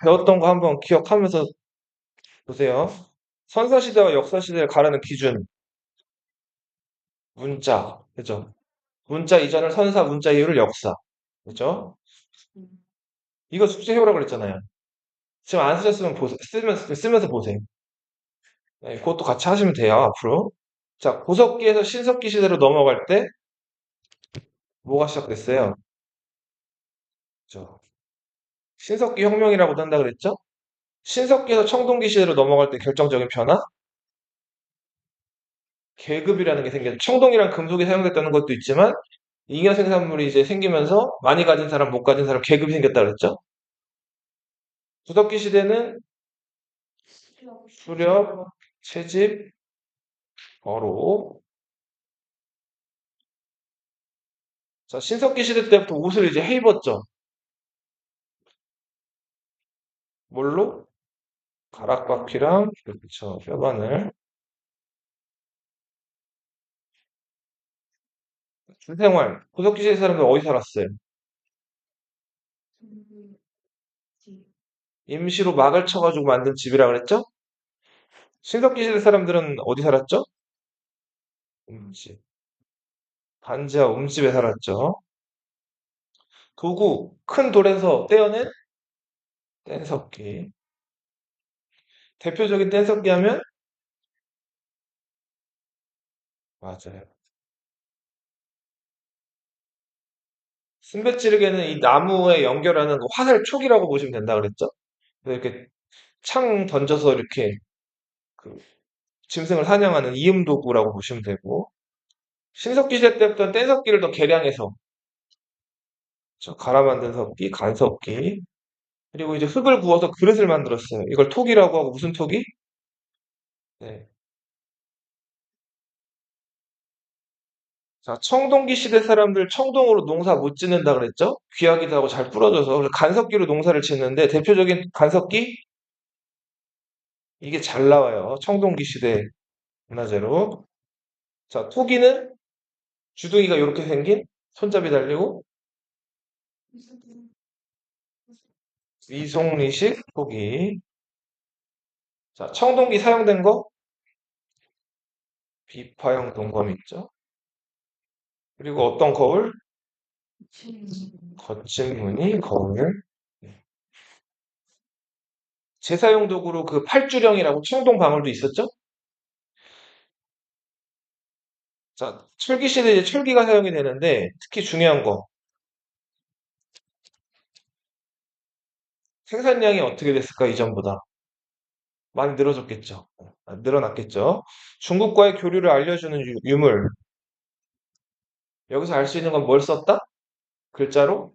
배웠던 거 한번 기억하면서 보세요. 선사시대와 역사시대를 가르는 기준, 문자, 그죠? 문자 이전을 선사, 문자 이후를 역사, 그죠? 이거 숙제 해오라고 그랬잖아요. 지금 안 쓰셨으면 보세요. 쓰면서 보세요. 네, 그것도 같이 하시면 돼요, 앞으로. 자, 고석기에서 신석기 시대로 넘어갈 때 뭐가 시작됐어요? 그죠? 신석기 혁명이라고도 한다 그랬죠? 신석기에서 청동기 시대로 넘어갈 때 결정적인 변화? 계급이라는 게 생겨서 청동이랑 금속이 사용됐다는 것도 있지만 잉여 생산물이 이제 생기면서 많이 가진 사람, 못 가진 사람 계급이 생겼다 그랬죠? 구석기 시대는 수렵, 채집, 어로. 자, 신석기 시대 때부터 옷을 이제 해 입었죠. 뭘로? 가락바퀴랑 그렇죠. 뼈바늘. 주생활. 구석기 시대 사람들 어디 살았어요? 임시로 막을 쳐가지고 만든 집이라 그랬죠? 신석기 시대 사람들은 어디 살았죠? 음집. 반지하 움집에 살았죠. 도구. 큰 돌에서 떼어낸 뗀석기. 대표적인 뗀석기 하면 맞아요. 순배찌르개는 이 나무에 연결하는 그 화살 촉이라고 보시면 된다 그랬죠? 그래서 이렇게 창 던져서 이렇게 그 짐승을 사냥하는 이음 도구라고 보시면 되고 신석기 시대 때부터 뗀석기를 더 개량해서 저 갈아 만든 석기, 간석기 그리고 이제 흙을 구워서 그릇을 만들었어요. 이걸 톡이라고 하고 무슨 톡이? 네. 자, 청동기 시대 사람들 청동으로 농사 못 짓는다 그랬죠? 귀하기도 하고 잘 부러져서 그래서 간석기로 농사를 짓는데 대표적인 간석기 이게 잘 나와요. 청동기 시대 문화재로. 자, 토기는 주둥이가 이렇게 생긴 손잡이 달리고 위송리식 토기. 자, 청동기 사용된 거 비파형 동검 있죠. 그리고 어떤 거울? 거친 무늬 거울. 제사용 도구로 그 팔주령이라고 청동 방울도 있었죠. 자, 철기 시대에 이제 철기가 사용이 되는데 특히 중요한 거 생산량이 어떻게 됐을까 이전보다 많이 늘어졌겠죠. 늘어났겠죠. 중국과의 교류를 알려주는 유물. 여기서 알 수 있는 건 뭘 썼다? 글자로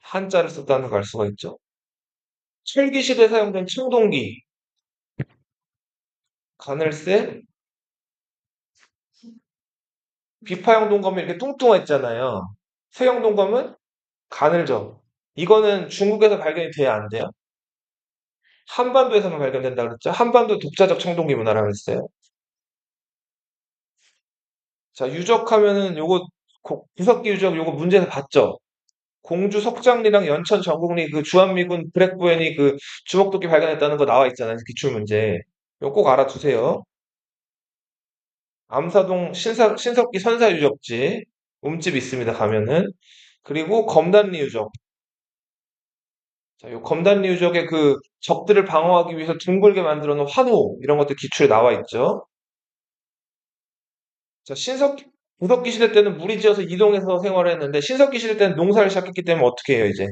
한자를 썼다는 걸 알 수가 있죠. 철기 시대에 사용된 청동기, 가늘쇠, 비파형 동검이 이렇게 뚱뚱했잖아요. 세형 동검은 가늘죠. 이거는 중국에서 발견이 돼야 안 돼요. 한반도에서만 발견된다 그랬죠. 한반도 독자적 청동기 문화라고 했어요. 자, 유적하면은 요거 구석기 유적 요거 문제에서 봤죠. 공주 석장리랑 연천 전국리 그 주한미군 브렉부엔이 그 주먹도끼 발견했다는 거 나와 있잖아요. 기출 문제. 이거 꼭 알아두세요. 암사동 신석기 선사유적지 움집 있습니다. 가면은 그리고 검단리 유적. 자, 요 검단리 유적의 그 적들을 방어하기 위해서 둥글게 만들어 놓은 환호 이런 것들 기출에 나와 있죠. 자, 구석기 시대 때는 무리지어서 이동해서 생활을 했는데 신석기 시대 때는 농사를 시작했기 때문에 어떻게 해요, 이제?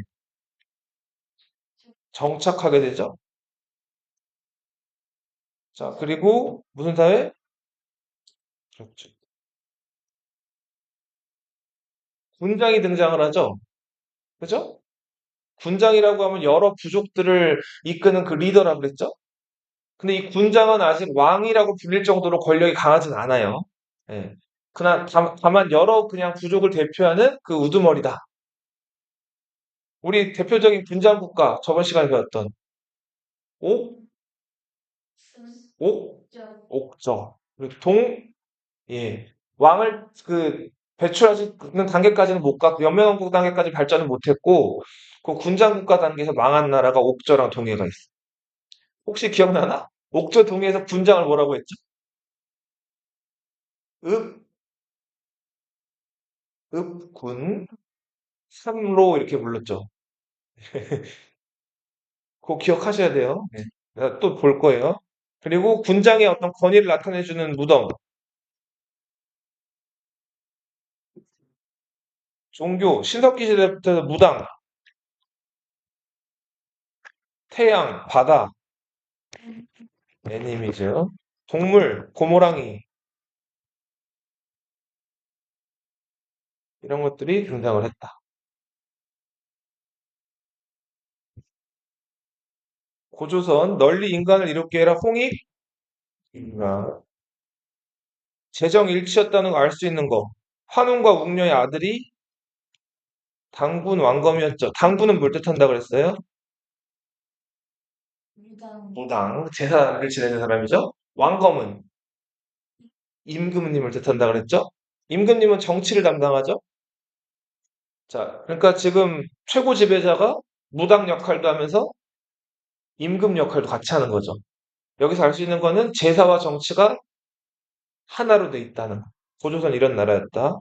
정착하게 되죠. 자, 그리고 무슨 사회? 그렇죠. 군장이 등장을 하죠. 그죠? 군장이라고 하면 여러 부족들을 이끄는 그 리더라고 그랬죠? 근데 이 군장은 아직 왕이라고 불릴 정도로 권력이 강하진 않아요. 예. 그러나 다만 여러 그냥 부족을 대표하는 그 우두머리다. 우리 대표적인 군장 국가 저번 시간에 배웠던 옥, 옥, 옥저. 그리고 예. 왕을 그 배출하는 단계까지는 못 갔고 연맹왕국 단계까지 발전은 못했고 그 군장국가 단계에서 망한 나라가 옥저랑 동해가 있어. 혹시 기억나나? 옥저 동해에서 군장을 뭐라고 했죠? 읍, 읍군, 삼로 이렇게 불렀죠. 그거 기억하셔야 돼요. 네. 또 볼 거예요. 그리고 군장의 어떤 권위를 나타내주는 무덤, 종교, 신석기 시대부터 무당, 태양, 바다, 애니미즈, 동물, 고모랑이 이런 것들이 등장을 했다. 고조선 널리 인간을 이롭게 해라 홍익 인가 재정 일치였다는 거 알 수 있는 거. 환웅과 웅녀의 아들이 당군 왕검이었죠. 당군은 뭘 뜻한다 그랬어요? 무당, 제사를 지내는 사람이죠. 왕검은 임금님을 뜻한다 그랬죠. 임금님은 정치를 담당하죠. 자, 그러니까 지금 최고 지배자가 무당 역할도 하면서 임금 역할도 같이 하는 거죠. 여기서 알 수 있는 거는 제사와 정치가 하나로 돼 있다는 거. 고조선 이런 나라였다.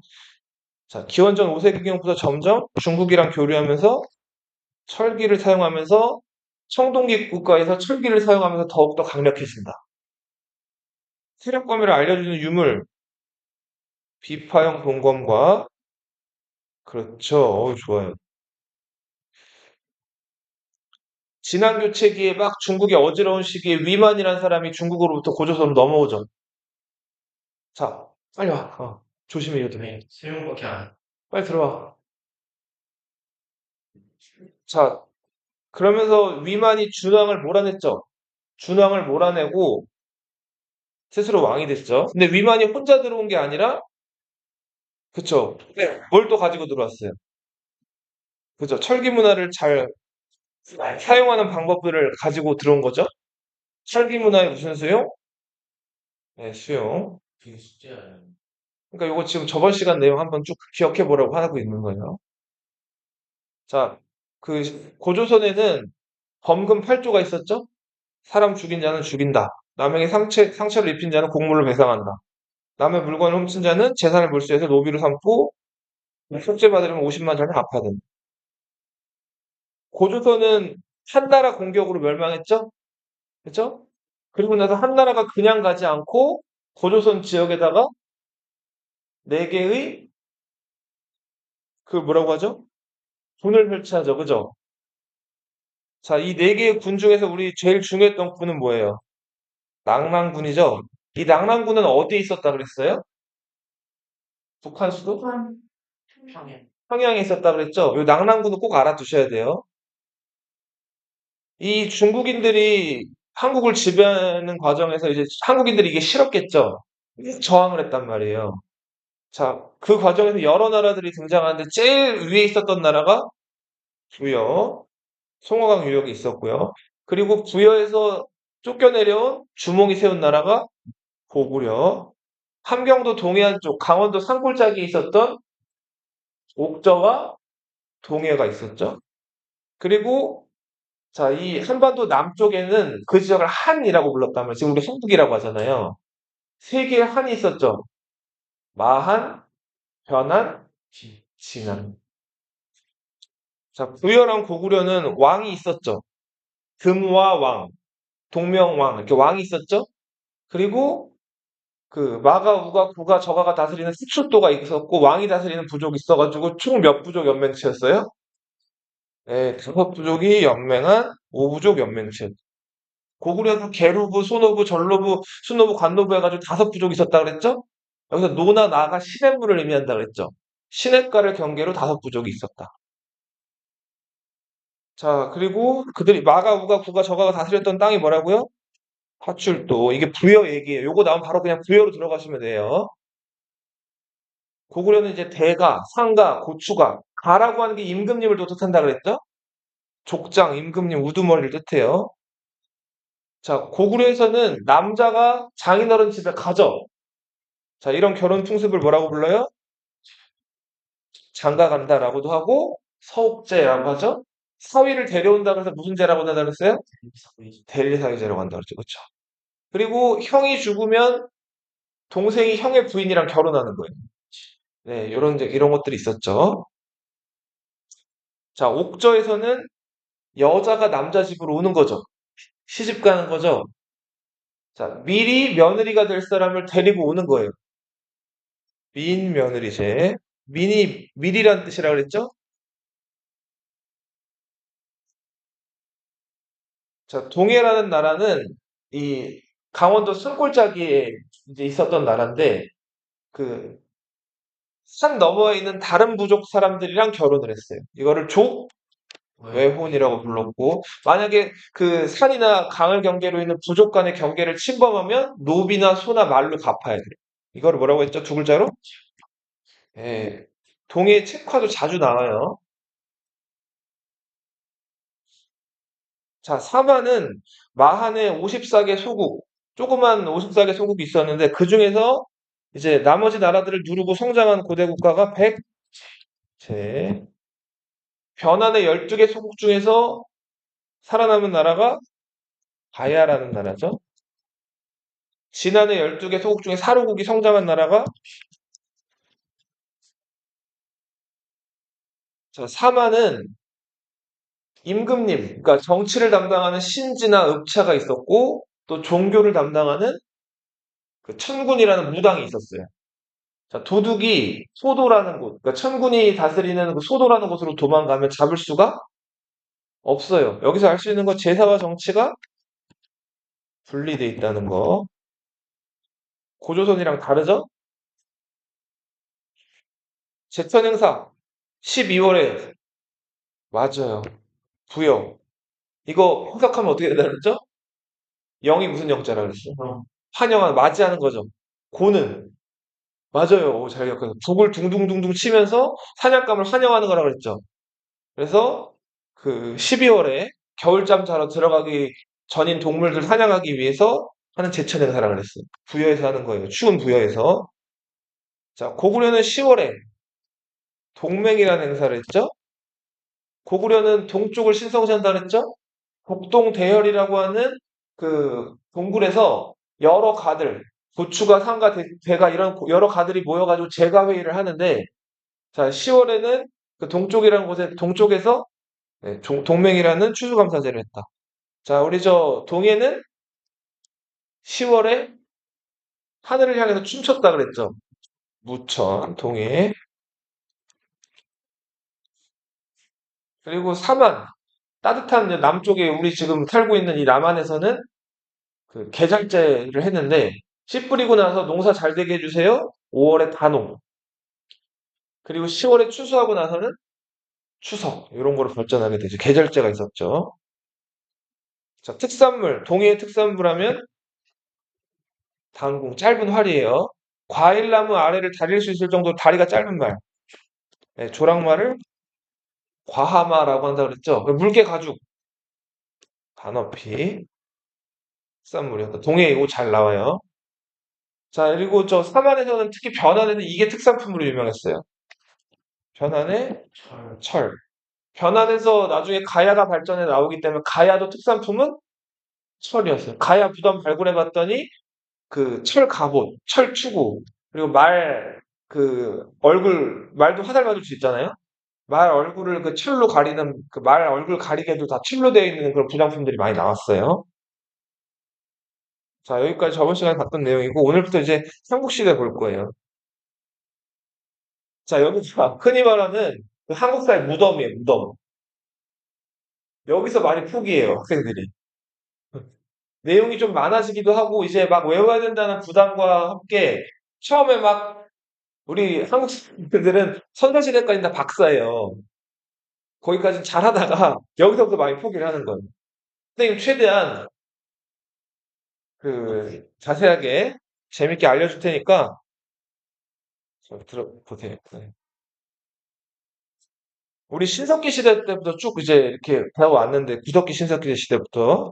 자, 기원전 5세기경부터 점점 중국이랑 교류하면서 철기를 사용하면서 청동기 국가에서 철기를 사용하면서 더욱더 강력해진다. 세력 범위를 알려주는 유물, 비파형 동검과 그렇죠. 좋아요. 진안 교체기에 막 중국이 어지러운 시기에 위만이라는 사람이 중국으로부터 고조선으로 넘어오죠. 자, 빨리 와. 조심히 해도 돼. 세용밖에 안. 빨리 들어와. 자, 그러면서 위만이 준왕을 몰아냈죠. 준왕을 몰아내고 스스로 왕이 됐죠. 근데 위만이 혼자 들어온 게 아니라, 그쵸. 네. 뭘 또 가지고 들어왔어요. 그죠. 철기 문화를 잘 사용하는 방법들을 가지고 들어온 거죠. 철기 문화의 무슨 수용? 네, 수용. 그러니까 이거 지금 저번 시간 내용 한번 쭉 기억해 보라고 하고 있는 거예요. 자, 그 고조선에는 범금 8조가 있었죠? 사람 죽인 자는 죽인다. 남에게 상처를 입힌 자는 곡물로 배상한다. 남의 물건을 훔친 자는 재산을 몰수해서 노비로 삼고 속죄받으려면 50만 전을 갚아야 된다. 고조선은 한나라 공격으로 멸망했죠? 그렇죠? 그리고 나서 한나라가 그냥 가지 않고 고조선 지역에다가 네 개의 그 뭐라고 하죠? 군을 펼치하죠. 그죠? 자, 이 네 개의 군 중에서 우리 제일 중요했던 군은 뭐예요? 낙랑군이죠. 이 낙랑군은 어디에 있었다 그랬어요? 북한 수도? 평양에 있었다 그랬죠? 이 낙랑군은 꼭 알아두셔야 돼요. 이 중국인들이 한국을 지배하는 과정에서 이제 한국인들이 이게 싫었겠죠? 저항을 했단 말이에요. 자, 그 과정에서 여러 나라들이 등장하는데 제일 위에 있었던 나라가 부여, 송화강 유역이 있었고요. 그리고 부여에서 쫓겨내려온 주몽이 세운 나라가 고구려, 함경도 동해안 쪽 강원도 산골짜기에 있었던 옥저와 동해가 있었죠. 그리고 자, 이 한반도 남쪽에는 그 지역을 한이라고 불렀단 말이에요. 지금 우리 한국이라고 하잖아요. 세 개의 한이 있었죠. 마한, 변한, 진한. 자, 부여랑 고구려는 왕이 있었죠. 금와 왕, 동명왕 이렇게 왕이 있었죠. 그리고 그 마가, 우가, 구가, 저가가 다스리는 수출도가 있었고 왕이 다스리는 부족이 있어가지고 총 몇 부족 연맹체였어요? 네, 다섯 부족이 연맹한 오부족 연맹체. 고구려도 계루부, 소노부, 전로부, 수노부, 관노부 해가지고 다섯 부족이 있었다 그랬죠? 여기서 노나 나가 시냇물을 의미한다 그랬죠? 시냇가를 경계로 다섯 부족이 있었다. 자, 그리고 그들이 마가, 우가, 구가, 저가가 다스렸던 땅이 뭐라고요? 화출도. 이게 부여 얘기예요. 요거 나오면 바로 그냥 부여로 들어가시면 돼요. 고구려는 이제 대가, 상가, 고추가, 가라고 하는 게 임금님을 또 뜻한다 그랬죠? 족장, 임금님, 우두머리를 뜻해요. 자, 고구려에서는 남자가 장인어른 집에 가죠. 자, 이런 결혼 풍습을 뭐라고 불러요? 장가 간다라고도 하고 서옥제라고 하죠. 사위를 데려온다 그래서 무슨 제라고 한다 그랬어요? 대리사위제라고 한다 그랬죠. 그렇죠. 그리고 형이 죽으면 동생이 형의 부인이랑 결혼하는 거예요. 네, 이런 것들이 있었죠. 자, 옥저에서는 여자가 남자 집으로 오는 거죠. 시집 가는 거죠. 자, 미리 며느리가 될 사람을 데리고 오는 거예요. 미인며느리제. 미리란 뜻이라 그랬죠? 자, 동해라는 나라는 이 강원도 숨골짜기에 이제 있었던 나라인데, 그, 산 너머에 있는 다른 부족 사람들이랑 결혼을 했어요. 이거를 족외혼이라고 불렀고, 만약에 그 산이나 강을 경계로 있는 부족 간의 경계를 침범하면 노비나 소나 말로 갚아야 돼요. 이거를 뭐라고 했죠? 두 글자로? 예. 동해 책화도 자주 나와요. 자, 사마는 마한의 54개 소국, 조그만 54개 소국이 있었는데 그 중에서 이제 나머지 나라들을 누르고 성장한 고대 국가가 백제, 변환의 12개 소국 중에서 살아남은 나라가 가야라는 나라죠. 진안의 12개 소국 중에 사로국이 성장한 나라가 자, 사마는 임금님, 그러니까 정치를 담당하는 신지나 읍차가 있었고 또 종교를 담당하는 그 천군이라는 무당이 있었어요. 자, 도둑이 소도라는 곳, 그러니까 천군이 다스리는 그 소도라는 곳으로 도망가면 잡을 수가 없어요. 여기서 알 수 있는 건 제사와 정치가 분리돼 있다는 거. 고조선이랑 다르죠? 제천 행사 12월에 맞아요. 부여. 이거 해석하면 어떻게 된다 그랬죠? 영이 무슨 영자라 그랬어? 환영한 맞이하는 거죠. 고는 맞아요. 오, 잘 기억해서 북을 둥둥둥둥 치면서 사냥감을 환영하는 거라 그랬죠. 그래서 그 12월에 겨울잠 자러 들어가기 전인 동물들 사냥하기 위해서 하는 제천 행사라 그랬어요. 부여에서 하는 거예요. 추운 부여에서. 자, 고구려는 10월에 동맹이라는 행사를 했죠. 고구려는 동쪽을 신성시한다 그랬죠. 복동대열이라고 하는 그 동굴에서 여러 가들, 고추가 상가 대가 이런 여러 가들이 모여가지고 제가 회의를 하는데 자 10월에는 그 동쪽이라는 곳에 동쪽에서 네, 동맹이라는 추수감사제를 했다. 자 우리 저 동해는 10월에 하늘을 향해서 춤췄다 그랬죠. 무천, 동해. 그리고 삼한, 따뜻한 이제 남쪽에 우리 지금 살고 있는 이 남한에서는 그 계절제를 했는데 씨 뿌리고 나서 농사 잘 되게 해주세요. 5월에 단오. 그리고 10월에 추수하고 나서는 추석 이런 거로 발전하게 되죠. 계절제가 있었죠. 자, 특산물, 동해의 특산물 하면 당궁, 짧은 활이에요. 과일나무 아래를 다릴 수 있을 정도로 다리가 짧은 말. 네, 조랑말을 과하마라고 한다 그랬죠. 물개 가죽, 단어피, 특산물이었다. 동해 이거 잘 나와요. 자, 그리고 저 삼안에서는 특히 변환에는 이게 특산품으로 유명했어요. 변환의 철. 변환해서 나중에 가야가 발전해 나오기 때문에 가야도 특산품은 철이었어요. 가야 부담 발굴해 봤더니 그 철 갑옷, 철 추구, 그리고 그 얼굴, 말도 화살 맞을 수 있잖아요. 말 얼굴을 그 철로 가리는, 그 말 얼굴 가리개도 다 철로 되어 있는 그런 부장품들이 많이 나왔어요. 자, 여기까지 저번 시간에 봤던 내용이고, 오늘부터 이제 삼국시대 볼 거예요. 자, 여기서 흔히 말하는 그 한국사의 무덤이에요, 무덤. 여기서 많이 포기해요, 학생들이. 내용이 좀 많아지기도 하고, 이제 막 외워야 된다는 부담과 함께, 처음에 막, 우리 한국 사람들은 선사시대까지 다 박사예요. 거기까지 잘하다가, 여기서부터 많이 포기를 하는 거예요. 선생님, 최대한, 자세하게, 재밌게 알려줄 테니까, 들어보세요. 네. 우리 신석기 시대 때부터 쭉 이제 이렇게 배워왔는데, 구석기 신석기 시대부터.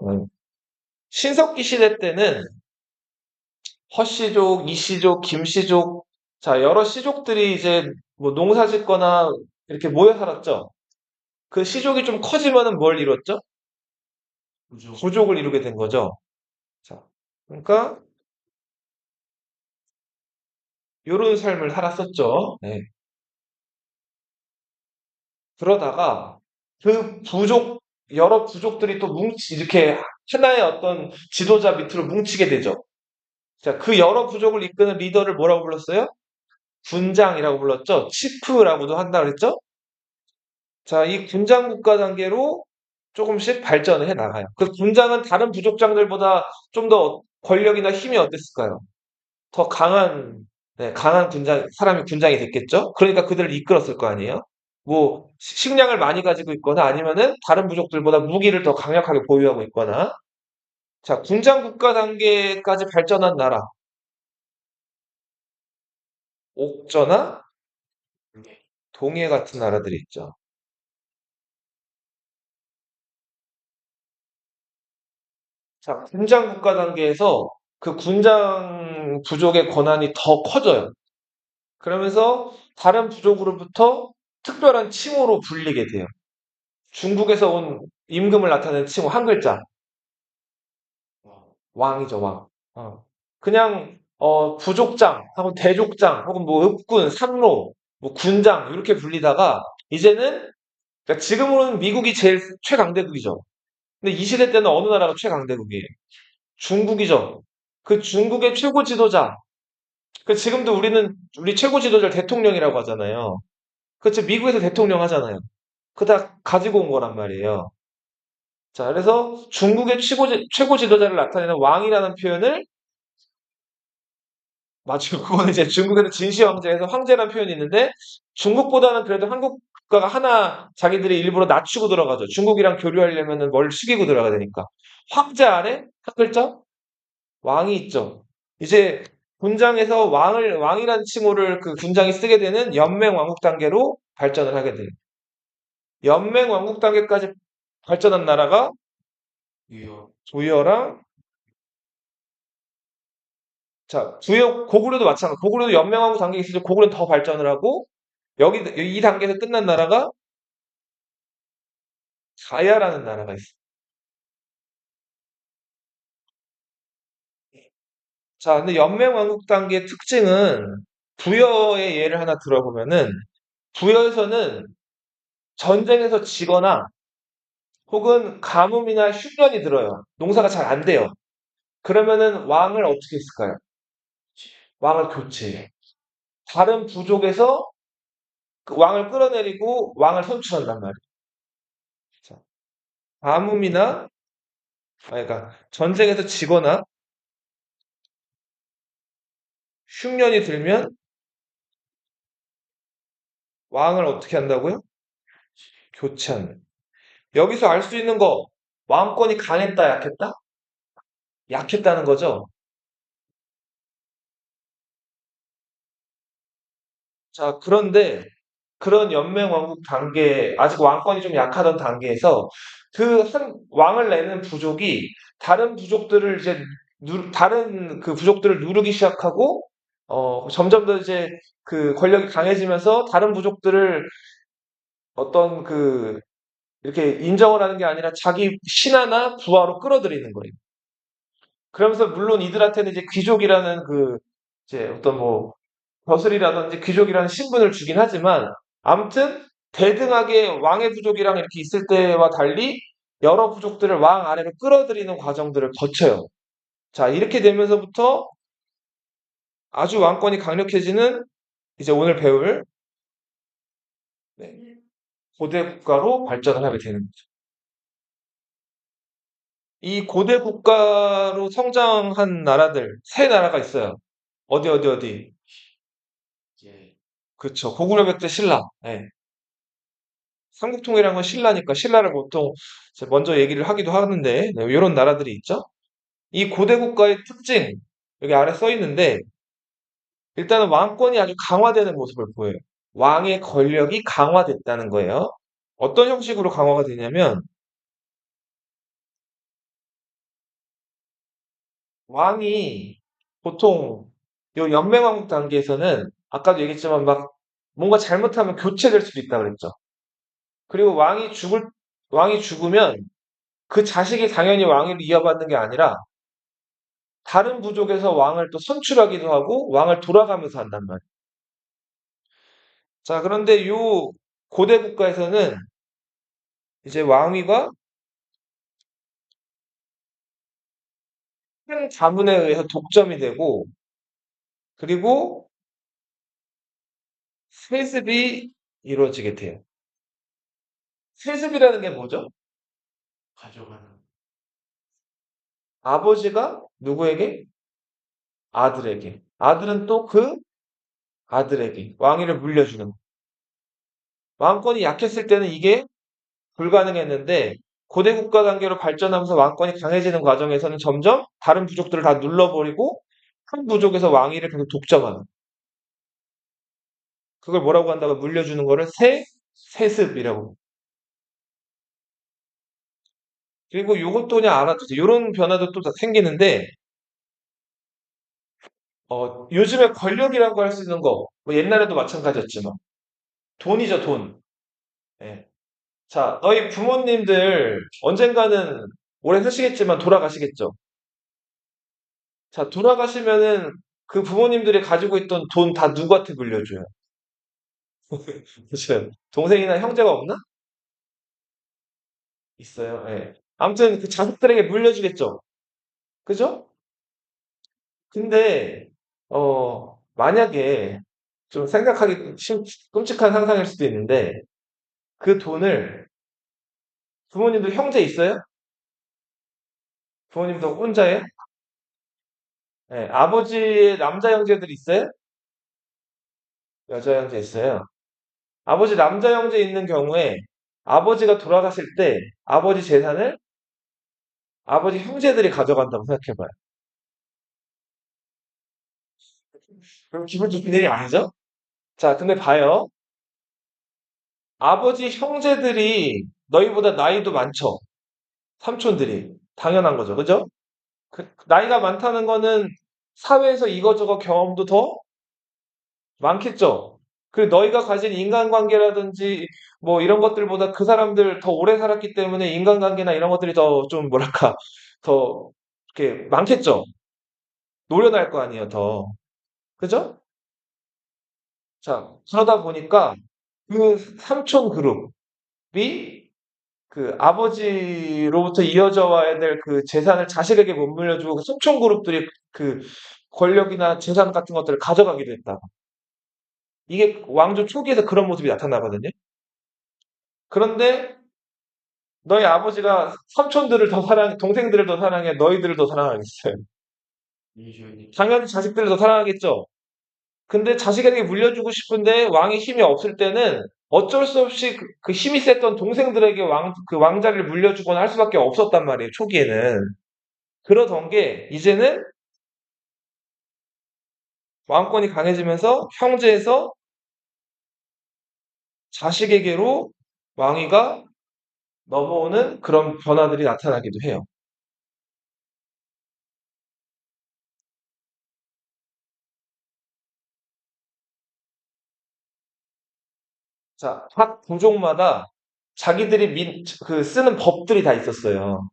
신석기 시대 때는 허씨족, 이씨족, 김씨족, 자, 여러 씨족들이 이제 뭐 농사 짓거나 이렇게 모여 살았죠. 그 씨족이 좀 커지면은 뭘 이뤘죠? 부족을 이루게 된 거죠. 자, 그러니까 요런 삶을 살았었죠. 네. 그러다가 그 부족, 여러 부족들이 또 이렇게 하나의 어떤 지도자 밑으로 뭉치게 되죠. 자, 그 여러 부족을 이끄는 리더를 뭐라고 불렀어요? 군장이라고 불렀죠. 치프라고도 한다 그랬죠. 자, 이 군장 국가 단계로 조금씩 발전을 해 나가요. 그 군장은 다른 부족장들보다 좀 더 권력이나 힘이 어땠을까요? 더 강한, 네, 강한 사람이 군장이 됐겠죠? 그러니까 그들을 이끌었을 거 아니에요? 뭐, 식량을 많이 가지고 있거나 아니면은 다른 부족들보다 무기를 더 강력하게 보유하고 있거나. 자, 군장 국가 단계까지 발전한 나라. 옥저나 동해 같은 나라들이 있죠. 자, 군장 국가 단계에서 그 군장 부족의 권한이 더 커져요. 그러면서 다른 부족으로부터 특별한 칭호로 불리게 돼요. 중국에서 온 임금을 나타내는 칭호 한 글자. 왕이죠, 왕. 그냥 부족장 하고 대족장 혹은 뭐 읍군, 삼로, 뭐 군장 이렇게 불리다가 이제는 그러니까 지금으로는 미국이 제일 최강대국이죠. 근데 이 시대 때는 어느 나라가 최강대국이에요? 중국이죠. 그 중국의 최고 지도자. 그 지금도 우리 최고 지도자를 대통령이라고 하잖아요. 그렇죠. 미국에서 대통령 하잖아요. 그다 가지고 온 거란 말이에요. 자, 그래서 중국의 최고 지도자를 나타내는 왕이라는 표현을 맞죠. 그거는 이제 중국에는 진시 황제에서 황제라는 표현이 있는데 중국보다는 그래도 한국 국가가 하나 자기들이 일부러 낮추고 들어가죠. 중국이랑 교류하려면은 뭘 숙이고 들어가야 되니까. 황제 아래 한 글자 왕이 있죠. 이제 군장에서 왕이라는 칭호를 그 군장이 쓰게 되는 연맹 왕국 단계로 발전을 하게 돼요. 연맹 왕국 단계까지 발전한 나라가 부여랑 자, 고구려도 마찬가지. 고구려도 연맹 왕국 단계에 있을 때 고구려는 더 발전을 하고 여기 이 단계에서 끝난 나라가 가야라는 나라가 있어요. 자, 근데 연맹 왕국 단계의 특징은 부여의 예를 하나 들어보면은 부여에서는 전쟁에서 지거나 혹은 가뭄이나 흉년이 들어요. 농사가 잘 안 돼요. 그러면은 왕을 어떻게 했을까요? 왕을 교체해. 다른 부족에서 그 왕을 끌어내리고 왕을 선출한단 말이에요. 자, 가뭄이나 그러니까 전쟁에서 지거나 흉년이 들면 왕을 어떻게 한다고요? 교체하는. 여기서 알 수 있는 거 왕권이 강했다, 약했다? 약했다는 거죠. 자, 그런데 그런 연맹왕국 단계, 아직 왕권이 좀 약하던 단계에서 그 한 왕을 내는 부족이 다른 부족들을 이제 다른 그 부족들을 누르기 시작하고 점점 더 이제 그 권력이 강해지면서 다른 부족들을 어떤 그 이렇게 인정을 하는 게 아니라 자기 신하나 부하로 끌어들이는 거예요. 그러면서 물론 이들한테는 이제 귀족이라는 그 이제 어떤 뭐 벼슬이라든지 귀족이라는 신분을 주긴 하지만 아무튼 대등하게 왕의 부족이랑 이렇게 있을 때와 달리 여러 부족들을 왕 아래로 끌어들이는 과정들을 거쳐요. 자, 이렇게 되면서부터 아주 왕권이 강력해지는 이제 오늘 배울 네, 고대 국가로 발전을 하게 되는 거죠. 이 고대 국가로 성장한 나라들, 세 나라가 있어요. 어디, 어디, 어디. 그쵸. 고구려 백제 신라. 예. 삼국통일한 건 신라니까 신라를 보통 이제 먼저 얘기를 하기도 하는데 네, 이런 나라들이 있죠. 이 고대 국가의 특징 여기 아래 써 있는데 일단은 왕권이 아주 강화되는 모습을 보여요. 왕의 권력이 강화됐다는 거예요. 어떤 형식으로 강화가 되냐면 왕이 보통 요 연맹왕국 단계에서는 아까도 얘기했지만 막 뭔가 잘못하면 교체될 수도 있다 그랬죠. 그리고 왕이 죽으면 그 자식이 당연히 왕위를 이어받는 게 아니라 다른 부족에서 왕을 또 선출하기도 하고 왕을 돌아가면서 한단 말이에요. 자, 그런데 요 고대 국가에서는 이제 왕위가 큰 가문에 의해서 독점이 되고 그리고 세습이 이루어지게 돼요. 세습이라는 게 뭐죠? 가져가는. 아버지가 누구에게? 아들에게. 아들은 또 그 아들에게 왕위를 물려주는 거. 왕권이 약했을 때는 이게 불가능했는데 고대 국가 단계로 발전하면서 왕권이 강해지는 과정에서는 점점 다른 부족들을 다 눌러버리고 한 부족에서 왕위를 계속 독점하는. 그걸 뭐라고 한다고 물려주는 거를 세습이라고. 그리고 요것도 그냥 알아두세요. 요런 변화도 또 생기는데 요즘에 권력이라고 할 수 있는 거, 뭐 옛날에도 마찬가지였지만 돈이죠, 돈. 예. 자, 너희 부모님들 언젠가는 오래 사시겠지만 돌아가시겠죠. 자, 돌아가시면은 그 부모님들이 가지고 있던 돈 다 누구한테 물려줘요? 그죠? 동생이나 형제가 없나? 있어요. 예. 아무튼 그 자식들에게 물려주겠죠. 그죠? 근데 만약에 좀 생각하기 끔찍한 상상일 수도 있는데 그 돈을 부모님도 형제 있어요? 부모님도 혼자예요? 예. 아버지의 남자 형제들 있어요? 여자 형제 있어요. 아버지 남자 형제 있는 경우에 아버지가 돌아가실 때 아버지 재산을 아버지 형제들이 가져간다고 생각해봐요. 그럼 기분 좋은 일이 아니죠? 자, 근데 봐요. 아버지 형제들이 너희보다 나이도 많죠? 삼촌들이. 당연한 거죠. 그죠? 나이가 많다는 거는 사회에서 이거저거 경험도 더 많겠죠? 그리고 너희가 가진 인간관계라든지 뭐 이런 것들보다 그 사람들 더 오래 살았기 때문에 인간관계나 이런 것들이 더 좀 뭐랄까, 더 이렇게 많겠죠? 노련할 거 아니에요, 더. 그죠? 자, 그러다 보니까 그 삼촌 그룹이 그 아버지로부터 이어져 와야 될 그 재산을 자식에게 못 물려주고 그 삼촌 그룹들이 그 권력이나 재산 같은 것들을 가져가기도 했다. 이게 왕조 초기에서 그런 모습이 나타나거든요. 그런데 너희 아버지가 삼촌들을 더 동생들을 더 사랑해, 너희들을 더 사랑하겠어요. 당연히 자식들을 더 사랑하겠죠. 근데 자식에게 물려주고 싶은데 왕의 힘이 없을 때는 어쩔 수 없이 그 힘이 셌던 동생들에게 그 왕자를 물려주거나 할 수밖에 없었단 말이에요, 초기에는. 그러던 게 이제는 왕권이 강해지면서 형제에서 자식에게로 왕위가 넘어오는 그런 변화들이 나타나기도 해요. 자, 각 부족마다 자기들이 쓰는 법들이 다 있었어요.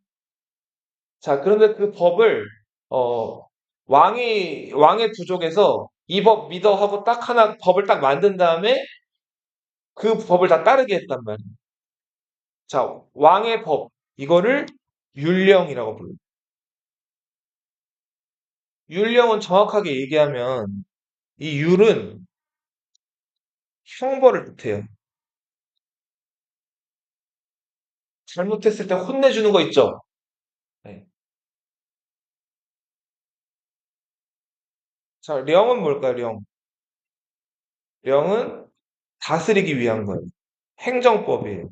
자, 그런데 그 법을, 어, 왕의 부족에서 이 법 믿어 하고 딱 하나 법을 딱 만든 다음에 그 법을 다 따르게 했단 말이에요. 자, 왕의 법. 이거를 율령이라고 불러요. 율령은 정확하게 얘기하면 이 율은 형벌을 뜻해요. 잘못했을 때 혼내주는 거 있죠? 네. 자, 령은 뭘까요, 령? 령은 다스리기 위한 거예요. 행정법이에요.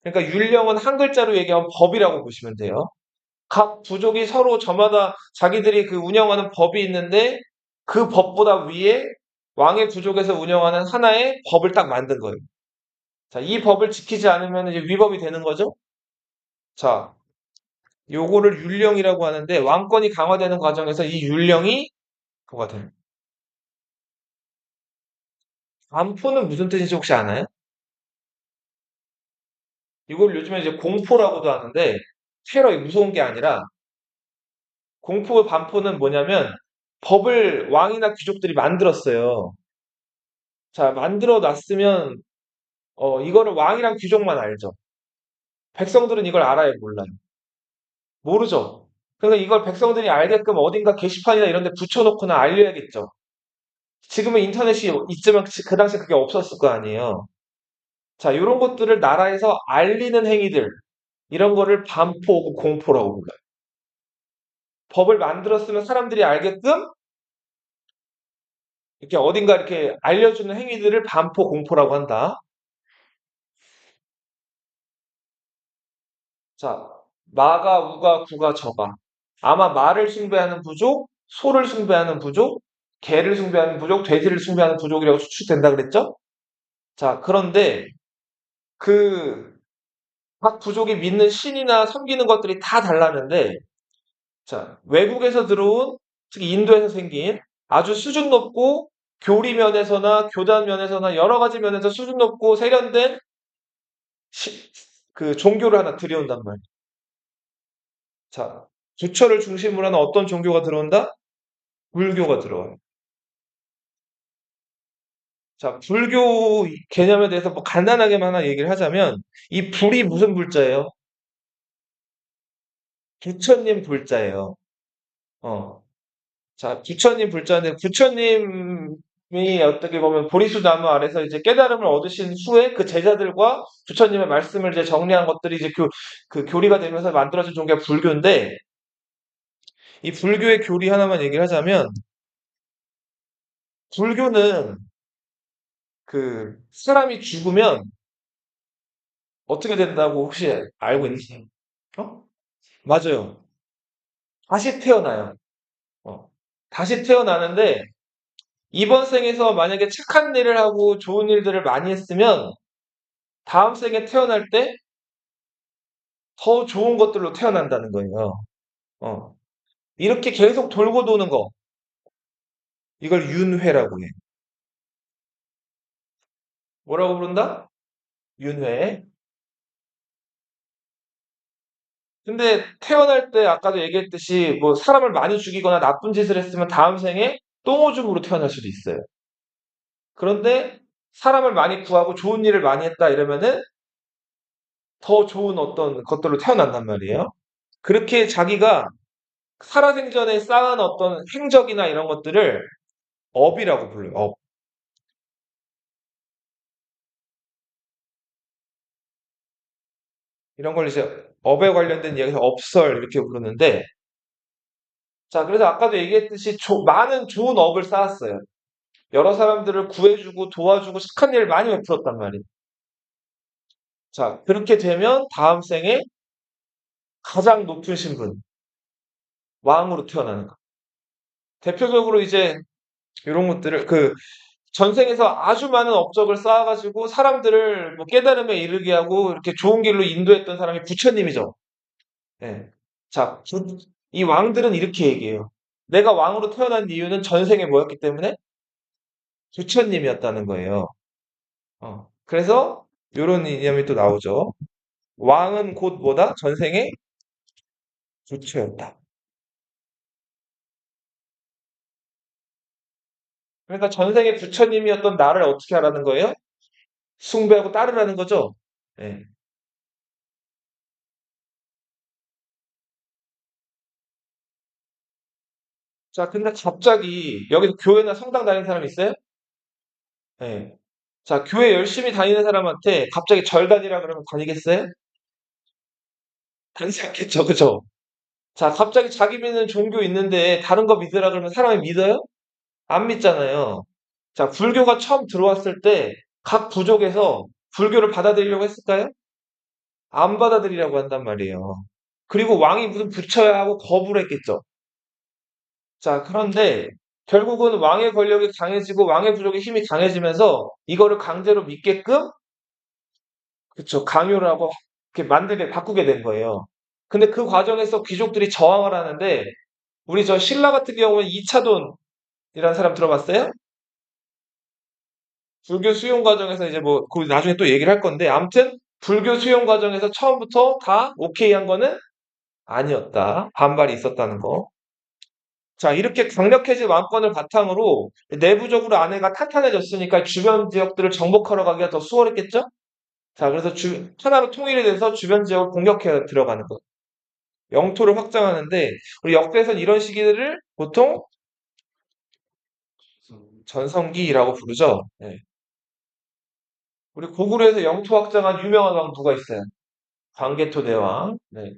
그러니까 율령은 한 글자로 얘기하면 법이라고 보시면 돼요. 각 부족이 서로 저마다 자기들이 그 운영하는 법이 있는데 그 법보다 위에 왕의 부족에서 운영하는 하나의 법을 딱 만든 거예요. 자, 이 법을 지키지 않으면 이제 위법이 되는 거죠? 자, 요거를 율령이라고 하는데 왕권이 강화되는 과정에서 이 율령이 그거가 돼요. 반포는 무슨 뜻인지 혹시 아나요? 이걸 요즘에 이제 공포라고도 하는데 테러 무서운 게 아니라 공포 반포는 뭐냐면 법을 왕이나 귀족들이 만들었어요. 자, 만들어 놨으면 이거를 왕이랑 귀족만 알죠. 백성들은 이걸 알아요, 몰라요? 모르죠. 그러니까 이걸 백성들이 알게끔 어딘가 게시판이나 이런 데 붙여놓거나 알려야겠죠. 지금은 인터넷이 있지만 그 당시에 그게 없었을 거 아니에요. 자, 이런 것들을 나라에서 알리는 행위들, 이런 거를 반포, 공포라고 불러요. 법을 만들었으면 사람들이 알게끔 이렇게 어딘가 이렇게 알려주는 행위들을 반포, 공포라고 한다. 자, 마가, 우가, 구가, 저가. 아마 말을 숭배하는 부족, 소를 숭배하는 부족, 개를 숭배하는 부족, 돼지를 숭배하는 부족이라고 추측된다 그랬죠? 자, 그런데 그 각 부족이 믿는 신이나 섬기는 것들이 다 달랐는데, 자, 외국에서 들어온, 특히 인도에서 생긴 아주 수준 높고 교리 면에서나 교단 면에서나 여러 가지 면에서 수준 높고 세련된 시- 그 종교를 하나 들여온단 말이에요. 자, 부처를 중심으로 하는 어떤 종교가 들어온다? 불교가 들어와요. 자, 불교 개념에 대해서 뭐 간단하게만 하나 얘기를 하자면 이 불이 무슨 불자예요? 부처님 불자예요. 어. 자, 부처님 불자인데 부처님이 어떻게 보면 보리수 나무 아래서 이제 깨달음을 얻으신 후에 그 제자들과 부처님의 말씀을 이제 정리한 것들이 이제 그 교리가 되면서 만들어진 종교가 불교인데 이 불교의 교리 하나만 얘기를 하자면 불교는 그 사람이 죽으면 어떻게 된다고 혹시 알고 있니? 어? 맞아요. 다시 태어나요. 어. 다시 태어나는데 이번 생에서 만약에 착한 일을 하고 좋은 일들을 많이 했으면 다음 생에 태어날 때 더 좋은 것들로 태어난다는 거예요. 어. 이렇게 계속 돌고 도는 거. 이걸 윤회라고 해. 뭐라고 부른다? 윤회. 근데 태어날 때 아까도 얘기했듯이 뭐 사람을 많이 죽이거나 나쁜 짓을 했으면 다음 생에 똥오줌으로 태어날 수도 있어요. 그런데 사람을 많이 구하고 좋은 일을 많이 했다 이러면은 더 좋은 어떤 것들로 태어난단 말이에요. 그렇게 자기가 살아생전에 쌓은 어떤 행적이나 이런 것들을 업이라고 불러요. 업. 이런 걸 이제 업에 관련된 이야기에서 업설 이렇게 부르는데 자, 그래서 아까도 얘기했듯이 많은 좋은 업을 쌓았어요. 여러 사람들을 구해주고 도와주고 착한 일을 많이 베풀었단 말이에요. 자, 그렇게 되면 다음 생에 가장 높은 신분, 왕으로 태어나는 거. 대표적으로 이제 이런 것들을 그 전생에서 아주 많은 업적을 쌓아가지고 사람들을 뭐 깨달음에 이르게 하고 이렇게 좋은 길로 인도했던 사람이 부처님이죠. 예. 자, 이 왕들은 이렇게 얘기해요. 내가 왕으로 태어난 이유는 전생에 뭐였기 때문에? 부처님이었다는 거예요. 그래서 이런 이념이 또 나오죠. 왕은 곧 뭐다? 전생에 부처였다. 그러니까 전생에 부처님이었던 나를 어떻게 하라는 거예요? 숭배하고 따르라는 거죠. 예. 자, 근데 갑자기 여기서 교회나 성당 다니는 사람 있어요? 예. 자, 교회 열심히 다니는 사람한테 갑자기 절 다니라 그러면 다니겠어요? 다니지 않겠죠, 그죠? 자, 갑자기 자기 믿는 종교 있는데 다른 거 믿으라 그러면 사람이 믿어요? 안 믿잖아요. 자, 불교가 처음 들어왔을 때 각 부족에서 불교를 받아들이려고 했을까요? 안 받아들이려고 한단 말이에요. 그리고 왕이 무슨 부처야 하고 거부를 했겠죠. 자, 그런데 결국은 왕의 권력이 강해지고 왕의 부족의 힘이 강해지면서 이거를 강제로 믿게끔 그쵸 강요를 하고 이렇게 만들게 바꾸게 된 거예요. 근데 그 과정에서 귀족들이 저항을 하는데 우리 저 신라 같은 경우는 이차돈이라는 사람 들어봤어요? 불교 수용 과정에서 이제 뭐, 그 나중에 또 얘기를 할 건데, 아무튼, 불교 수용 과정에서 처음부터 다 오케이 한 거는 아니었다. 반발이 있었다는 거. 자, 이렇게 강력해진 왕권을 바탕으로 내부적으로 안에가 탄탄해졌으니까 주변 지역들을 정복하러 가기가 더 수월했겠죠? 자, 그래서 하나로 통일이 돼서 주변 지역을 공격해 들어가는 거. 영토를 확장하는데, 우리 역대에서는 이런 시기들을 보통 전성기라고 부르죠. 네. 우리 고구려에서 영토 확장한 유명한 왕 누가 있어요? 광개토 대왕. 네.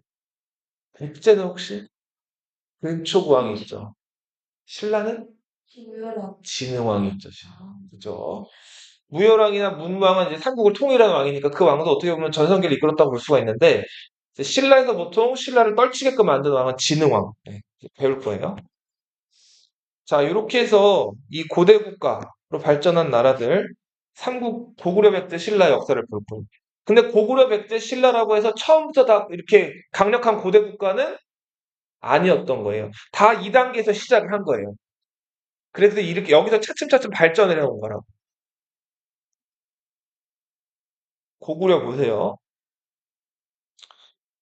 백제는 혹시? 근초부왕이 있죠. 신라는? 진흥왕이 있죠. 그죠? 무열왕이나 문왕은 이제 삼국을 통일한 왕이니까 그 왕도 어떻게 보면 전성기를 이끌었다고 볼 수가 있는데, 이제 신라에서 보통 신라를 떨치게끔 만든 왕은 진흥왕. 네, 배울 거예요. 자, 이렇게 해서 이 고대 국가로 발전한 나라들, 삼국 고구려 백제 신라 역사를 볼 거예요. 근데 고구려 백제 신라라고 해서 처음부터 다 이렇게 강력한 고대 국가는 아니었던 거예요. 다 2단계에서 시작을 한 거예요. 그래서 이렇게 여기서 차츰차츰 발전을 해온 거라고. 고구려 보세요.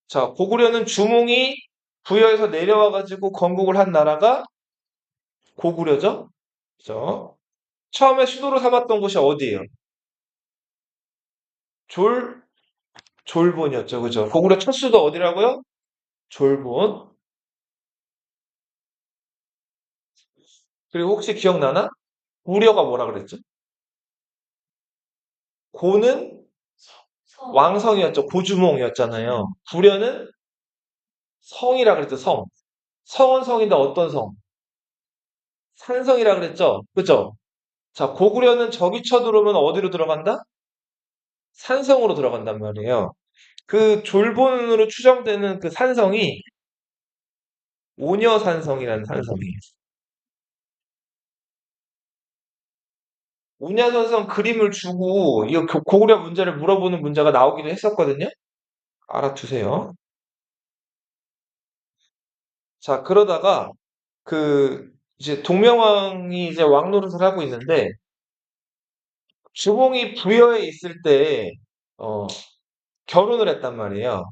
자, 고구려는 주몽이 부여에서 내려와가지고 건국을 한 나라가 고구려죠? 그죠? 처음에 수도로 삼았던 곳이 어디예요? 졸, 졸본이었죠. 그죠? 고구려 첫 수도 어디라고요? 졸본. 그리고 혹시 기억나나? 고려가 뭐라 그랬죠? 고는 왕성이었죠. 고주몽이었잖아요. 구려는 성이라 그랬죠. 성. 성은 성인데 어떤 성? 산성이라 그랬죠. 그죠? 자, 고구려는 적이 쳐들어오면 어디로 들어간다? 산성으로 들어간단 말이에요. 그 졸본으로 추정되는 그 산성이 오녀산성이라는 산성이에요. 오녀산성 그림을 주고 이거 고구려 문제를 물어보는 문제가 나오기도 했었거든요. 알아두세요. 자, 그러다가 그 이제 동명왕이 이제 왕노릇을 하고 있는데 주몽이 부여에 있을 때 어, 결혼을 했단 말이에요.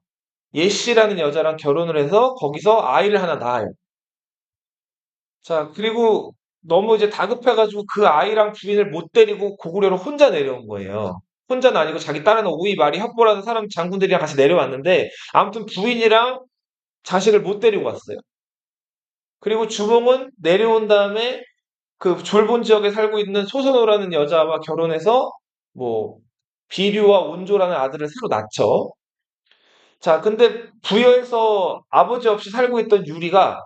예씨라는 여자랑 결혼을 해서 거기서 아이를 하나 낳아요. 자, 그리고 너무 이제 다급해가지고 그 아이랑 부인을 못 데리고 고구려로 혼자 내려온 거예요. 혼자는 아니고 자기 딸은 오이 말이 확보라는 사람 장군들이랑 같이 내려왔는데 아무튼 부인이랑 자식을 못 데리고 왔어요. 그리고 주몽은 내려온 다음에 그 졸본 지역에 살고 있는 소선호라는 여자와 결혼해서 뭐 비류와 온조라는 아들을 새로 낳죠. 자, 근데 부여에서 아버지 없이 살고 있던 유리가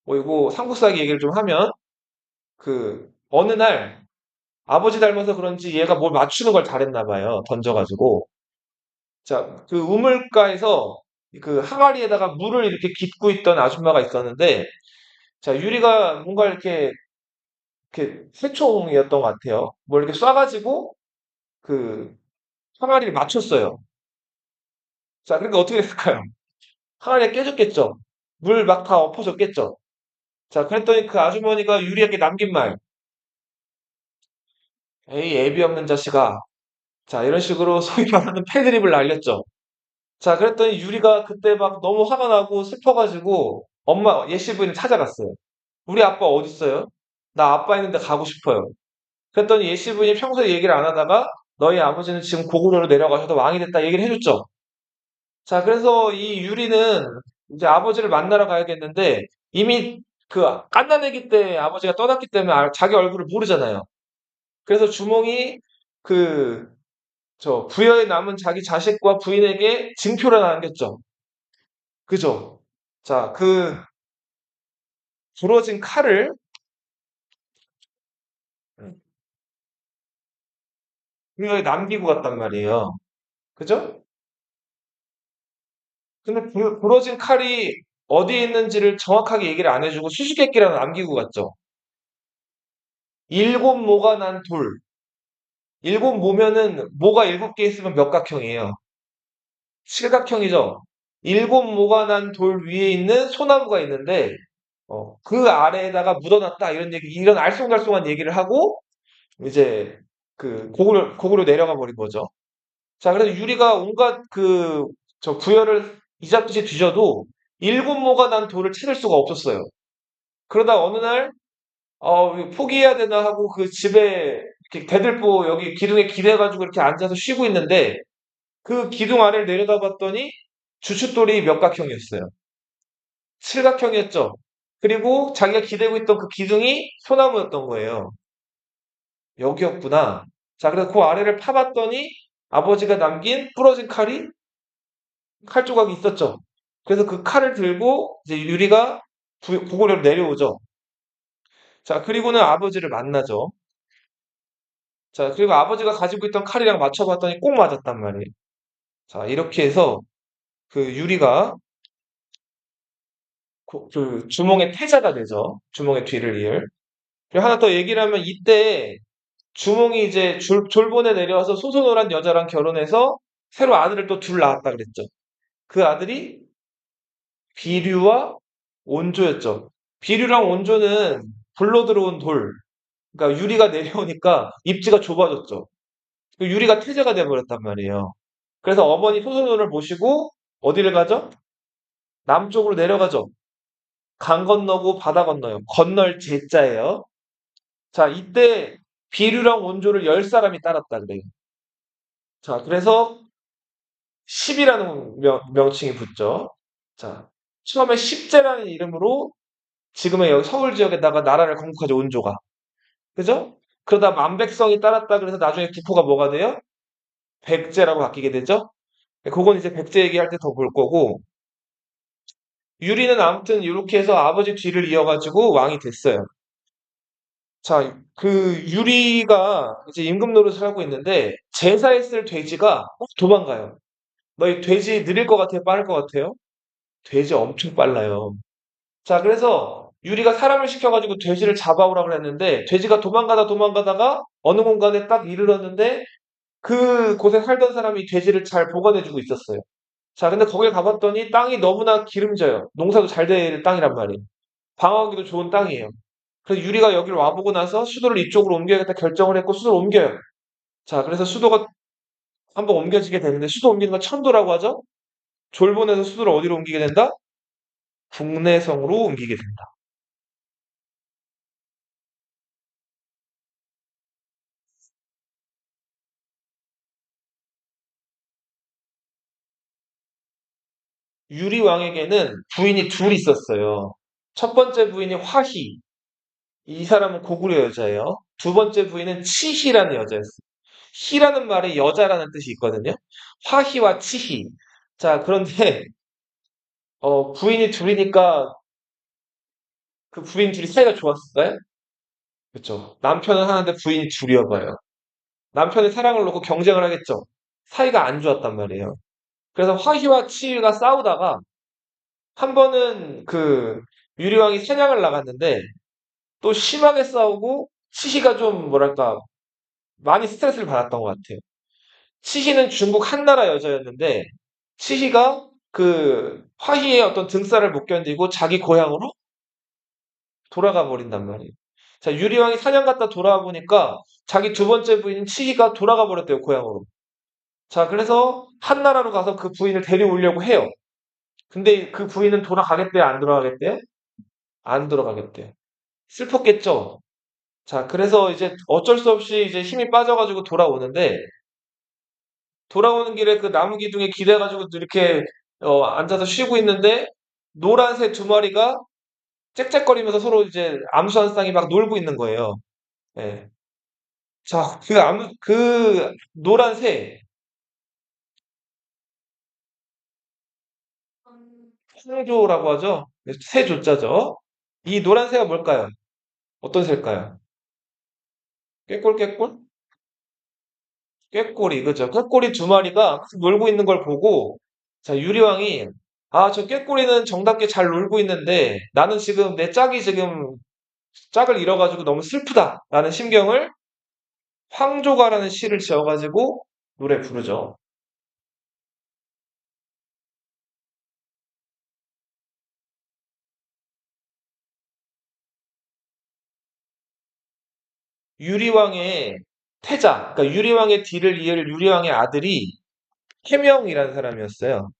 뭐 이거 삼국사기 얘기를 좀 하면 그 어느 날 아버지 닮아서 그런지 얘가 뭘 맞추는 걸 잘했나 봐요. 던져가지고. 자, 그 우물가에서 그 항아리에다가 물을 이렇게 깃고 있던 아줌마가 있었는데, 자, 유리가 뭔가 이렇게 새총이었던 것 같아요. 뭘 이렇게 쏴가지고 그 항아리를 맞췄어요. 자, 그러니까 어떻게 됐을까요? 항아리가 깨졌겠죠? 물 막 다 엎어졌겠죠? 자, 그랬더니 그 아주머니가 유리에게 남긴 말, 에이, 애비 없는 자식아. 자, 이런 식으로 소위 말하는 패드립을 날렸죠. 자, 그랬더니 유리가 그때 막 너무 화가 나고 슬퍼가지고 엄마 예시 부인을 찾아갔어요. 우리 아빠 어딨어요? 나 아빠 있는데 가고 싶어요. 그랬더니 예시 부인이 평소에 얘기를 안 하다가 너희 아버지는 지금 고구려로 내려가셔서 왕이 됐다 얘기를 해줬죠. 자, 그래서 이 유리는 이제 아버지를 만나러 가야겠는데 이미 그 갓난아기 때 아버지가 떠났기 때문에 자기 얼굴을 모르잖아요. 그래서 주몽이 그 부여에 남은 자기 자식과 부인에게 징표를 남겼죠. 그죠? 자, 그 부러진 칼을 부여에 남기고 갔단 말이에요. 그죠? 근데 부러진 칼이 어디에 있는지를 정확하게 얘기를 안 해주고 수수께끼라도 남기고 갔죠. 일곱 모가 난 돌. 일곱 모면은 모가 일곱 개 있으면 몇 각형이에요? 칠각형이죠. 일곱 모가 난 돌 위에 있는 소나무가 있는데 그 아래에다가 묻어놨다 이런 얘기, 이런 알쏭달쏭한 얘기를 하고 이제 고구려 내려가 버린 거죠. 자, 그래서 유리가 온갖 부여를 이잡듯이 뒤져도 일곱 모가 난 돌을 찾을 수가 없었어요. 그러다 어느 날, 이거 포기해야 되나 하고 그 집에 이렇게 대들보 여기 기둥에 기대가지고 이렇게 앉아서 쉬고 있는데 그 기둥 아래를 내려다봤더니 주춧돌이 몇각형이었어요. 칠각형이었죠. 그리고 자기가 기대고 있던 그 기둥이 소나무였던 거예요. 여기였구나. 자, 그래서 그 아래를 파봤더니 아버지가 남긴 부러진 칼 조각이 있었죠. 그래서 그 칼을 들고 이제 유리가 고구려로 내려오죠. 자, 그리고는 아버지를 만나죠. 자, 그리고 아버지가 가지고 있던 칼이랑 맞춰봤더니 꼭 맞았단 말이에요. 자, 이렇게 해서 그 유리가 그 주몽의 태자가 되죠. 주몽의 뒤를 이을. 그리고 하나 더 얘기를 하면 이때 주몽이 이제 졸본에 내려와서 소소노란 여자랑 결혼해서 새로 아들을 또 둘 낳았다 그랬죠. 그 아들이 비류와 온조였죠. 비류랑 온조는 불러 들어온 돌, 그러니까 유리가 내려오니까 입지가 좁아졌죠. 그 유리가 태자가 돼버렸단 말이에요. 그래서 어머니 소소노를 모시고 어디를 가죠? 남쪽으로 내려가죠. 강 건너고 바다 건너요. 건널 제자예요. 자, 이때 비류랑 온조를 열 사람이 따랐다 그래요. 자, 그래서 10이라는 명칭이 붙죠. 자, 처음에 십제라는 이름으로 지금의 여기 서울 지역에다가 나라를 건국하죠, 온조가. 그죠? 그러다 만백성이 따랐다 그래서 나중에 국호가 뭐가 돼요? 백제라고 바뀌게 되죠? 그건 이제 백제 얘기할 때 더 볼 거고, 유리는 아무튼 이렇게 해서 아버지 뒤를 이어가지고 왕이 됐어요. 자, 그 유리가 이제 임금 노릇을 하고 있는데 제사에 쓸 돼지가 도망가요. 너희 돼지 느릴 것 같아요? 빠를 것 같아요? 돼지 엄청 빨라요. 자, 그래서 유리가 사람을 시켜가지고 돼지를 잡아오라 그랬는데 돼지가 도망가다가 어느 공간에 딱 이르렀는데 그 곳에 살던 사람이 돼지를 잘 보관해주고 있었어요. 자, 근데 거길 가봤더니 땅이 너무나 기름져요. 농사도 잘 될 땅이란 말이에요. 방어하기도 좋은 땅이에요. 그래서 유리가 여기를 와보고 나서 수도를 이쪽으로 옮겨야겠다 결정을 했고 수도를 옮겨요. 자, 그래서 수도가 한번 옮겨지게 되는데 수도 옮기는 건 천도라고 하죠? 졸본에서 수도를 어디로 옮기게 된다? 국내성으로 옮기게 된다. 유리 왕에게는 부인이 둘 있었어요. 첫 번째 부인이 화희. 이 사람은 고구려 여자예요. 두 번째 부인은 치희라는 여자였어요. 희라는 말이 여자라는 뜻이 있거든요. 화희와 치희. 자, 그런데 부인이 둘이니까 그 부인 둘이 사이가 좋았을까요? 그렇죠. 남편은 하나인데 부인이 둘이어봐요. 남편의 사랑을 놓고 경쟁을 하겠죠. 사이가 안 좋았단 말이에요. 그래서 화희와 치희가 싸우다가 한 번은 그 유리왕이 사냥을 나갔는데 또 심하게 싸우고 치희가 좀 뭐랄까 많이 스트레스를 받았던 것 같아요. 치희는 중국 한나라 여자였는데 치희가 그 화희의 어떤 등살을 못 견디고 자기 고향으로 돌아가 버린단 말이에요. 자, 유리왕이 사냥 갔다 돌아와 보니까 자기 두 번째 부인인 치희가 돌아가 버렸대요, 고향으로. 자, 그래서 한나라로 가서 그 부인을 데려오려고 해요. 근데 그 부인은 돌아가겠대요, 안 돌아가겠대요? 안 돌아가겠대요. 슬펐겠죠? 자, 그래서 이제 어쩔 수 없이 이제 힘이 빠져가지고 돌아오는데 돌아오는 길에 그 나무 기둥에 기대가지고 이렇게 앉아서 쉬고 있는데 노란 새 두 마리가 짹짹거리면서 서로 이제 암수 한 쌍이 막 놀고 있는 거예요. 예. 자, 그 노란 새, 홍조라고 하죠. 새 조자죠. 이 노란 새가 뭘까요? 어떤 새일까요? 꾀꼴? 꾀꼬리, 그죠? 꾀꼬리 두 마리가 놀고 있는 걸 보고, 자, 유리왕이, 아, 저 꾀꼬리는 정답게 잘 놀고 있는데, 나는 지금 내 짝이 지금 짝을 잃어가지고 너무 슬프다. 라는 심경을 황조가라는 시를 지어가지고 노래 부르죠. 유리왕의 태자, 그러니까 유리왕의 뒤를 이을 유리왕의 아들이 해명이라는 사람이었어요.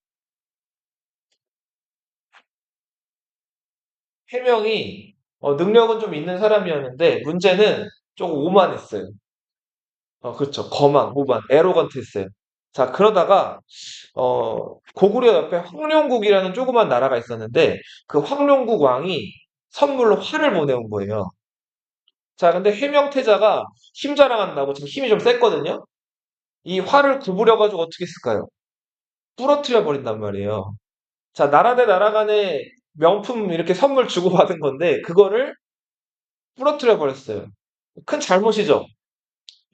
해명이 능력은 좀 있는 사람이었는데 문제는 조금 오만했어요. 그렇죠. 거만, 오만, 에로건트했어요. 자, 그러다가 고구려 옆에 황룡국이라는 조그만 나라가 있었는데 그 황룡국 왕이 선물로 활을 보내온 거예요. 자, 근데 해명태자가 힘 자랑한다고 지금 힘이 좀 셌거든요. 이 활을 구부려가지고 어떻게 했을까요? 부러뜨려 버린단 말이에요. 자, 나라 대 나라 간에 명품 이렇게 선물 주고받은 건데 그거를 부러뜨려 버렸어요. 큰 잘못이죠.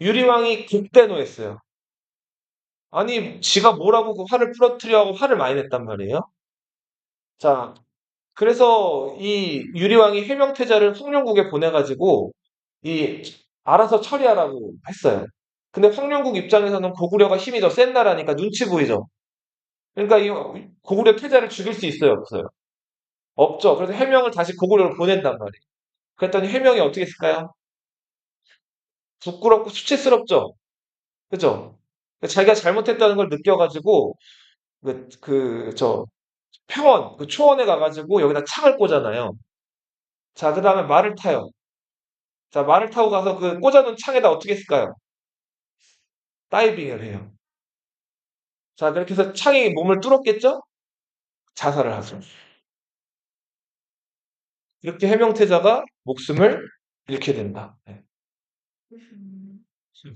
유리왕이 극대노했어요. 아니, 지가 뭐라고 그 화를 부러뜨려 하고 화를 많이 냈단 말이에요. 자, 그래서 이 유리왕이 해명태자를 황룡국에 보내가지고 이 알아서 처리하라고 했어요. 근데 황룡국 입장에서는 고구려가 힘이 더 센 나라니까 눈치 보이죠. 그러니까 이 고구려 태자를 죽일 수 있어요, 없어요? 없죠. 그래서 해명을 다시 고구려로 보낸단 말이에요. 그랬더니 해명이 어떻게 했을까요? 부끄럽고 수치스럽죠. 그죠? 자기가 잘못했다는 걸 느껴가지고 평원, 그 초원에 가가지고 여기다 창을 꽂아놔요. 자, 그 다음에 말을 타요. 자, 말을 타고 가서 그 꽂아놓은 창에다 어떻게 했을까요? 다이빙을 해요. 자, 그렇게 해서 창이 몸을 뚫었겠죠? 자살을 하죠. 이렇게 해명태자가 목숨을 잃게 된다. 네.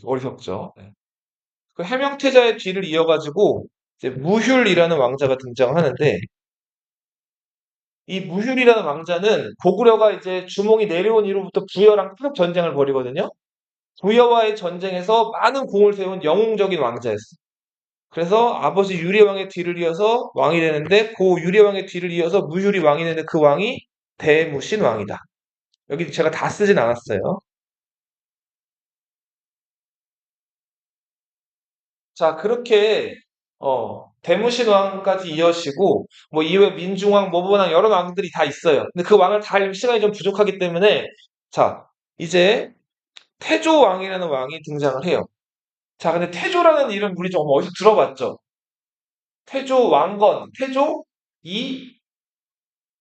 어리석죠. 네. 그 해명태자의 뒤를 이어가지고 이제 무휼이라는 왕자가 등장하는데 이 무휼이라는 왕자는 고구려가 이제 주몽이 내려온 이후부터 부여랑 계속 전쟁을 벌이거든요. 부여와의 전쟁에서 많은 공을 세운 영웅적인 왕자였어요. 그래서 아버지 유리왕의 뒤를 이어서 왕이 되는데 그 유리왕의 뒤를 이어서 무유리 왕이 되는데 그 왕이 대무신 왕이다. 여기 제가 다 쓰진 않았어요. 자, 그렇게 대무신 왕까지 이어지고 뭐 이후에 민중왕, 모본왕 여러 왕들이 다 있어요. 근데 그 왕을 다 읽을 시간이 좀 부족하기 때문에 자, 이제 태조 왕이라는 왕이 등장을 해요. 자, 근데 태조라는 이름 우리 좀 어디서 들어봤죠? 태조 왕건, 태조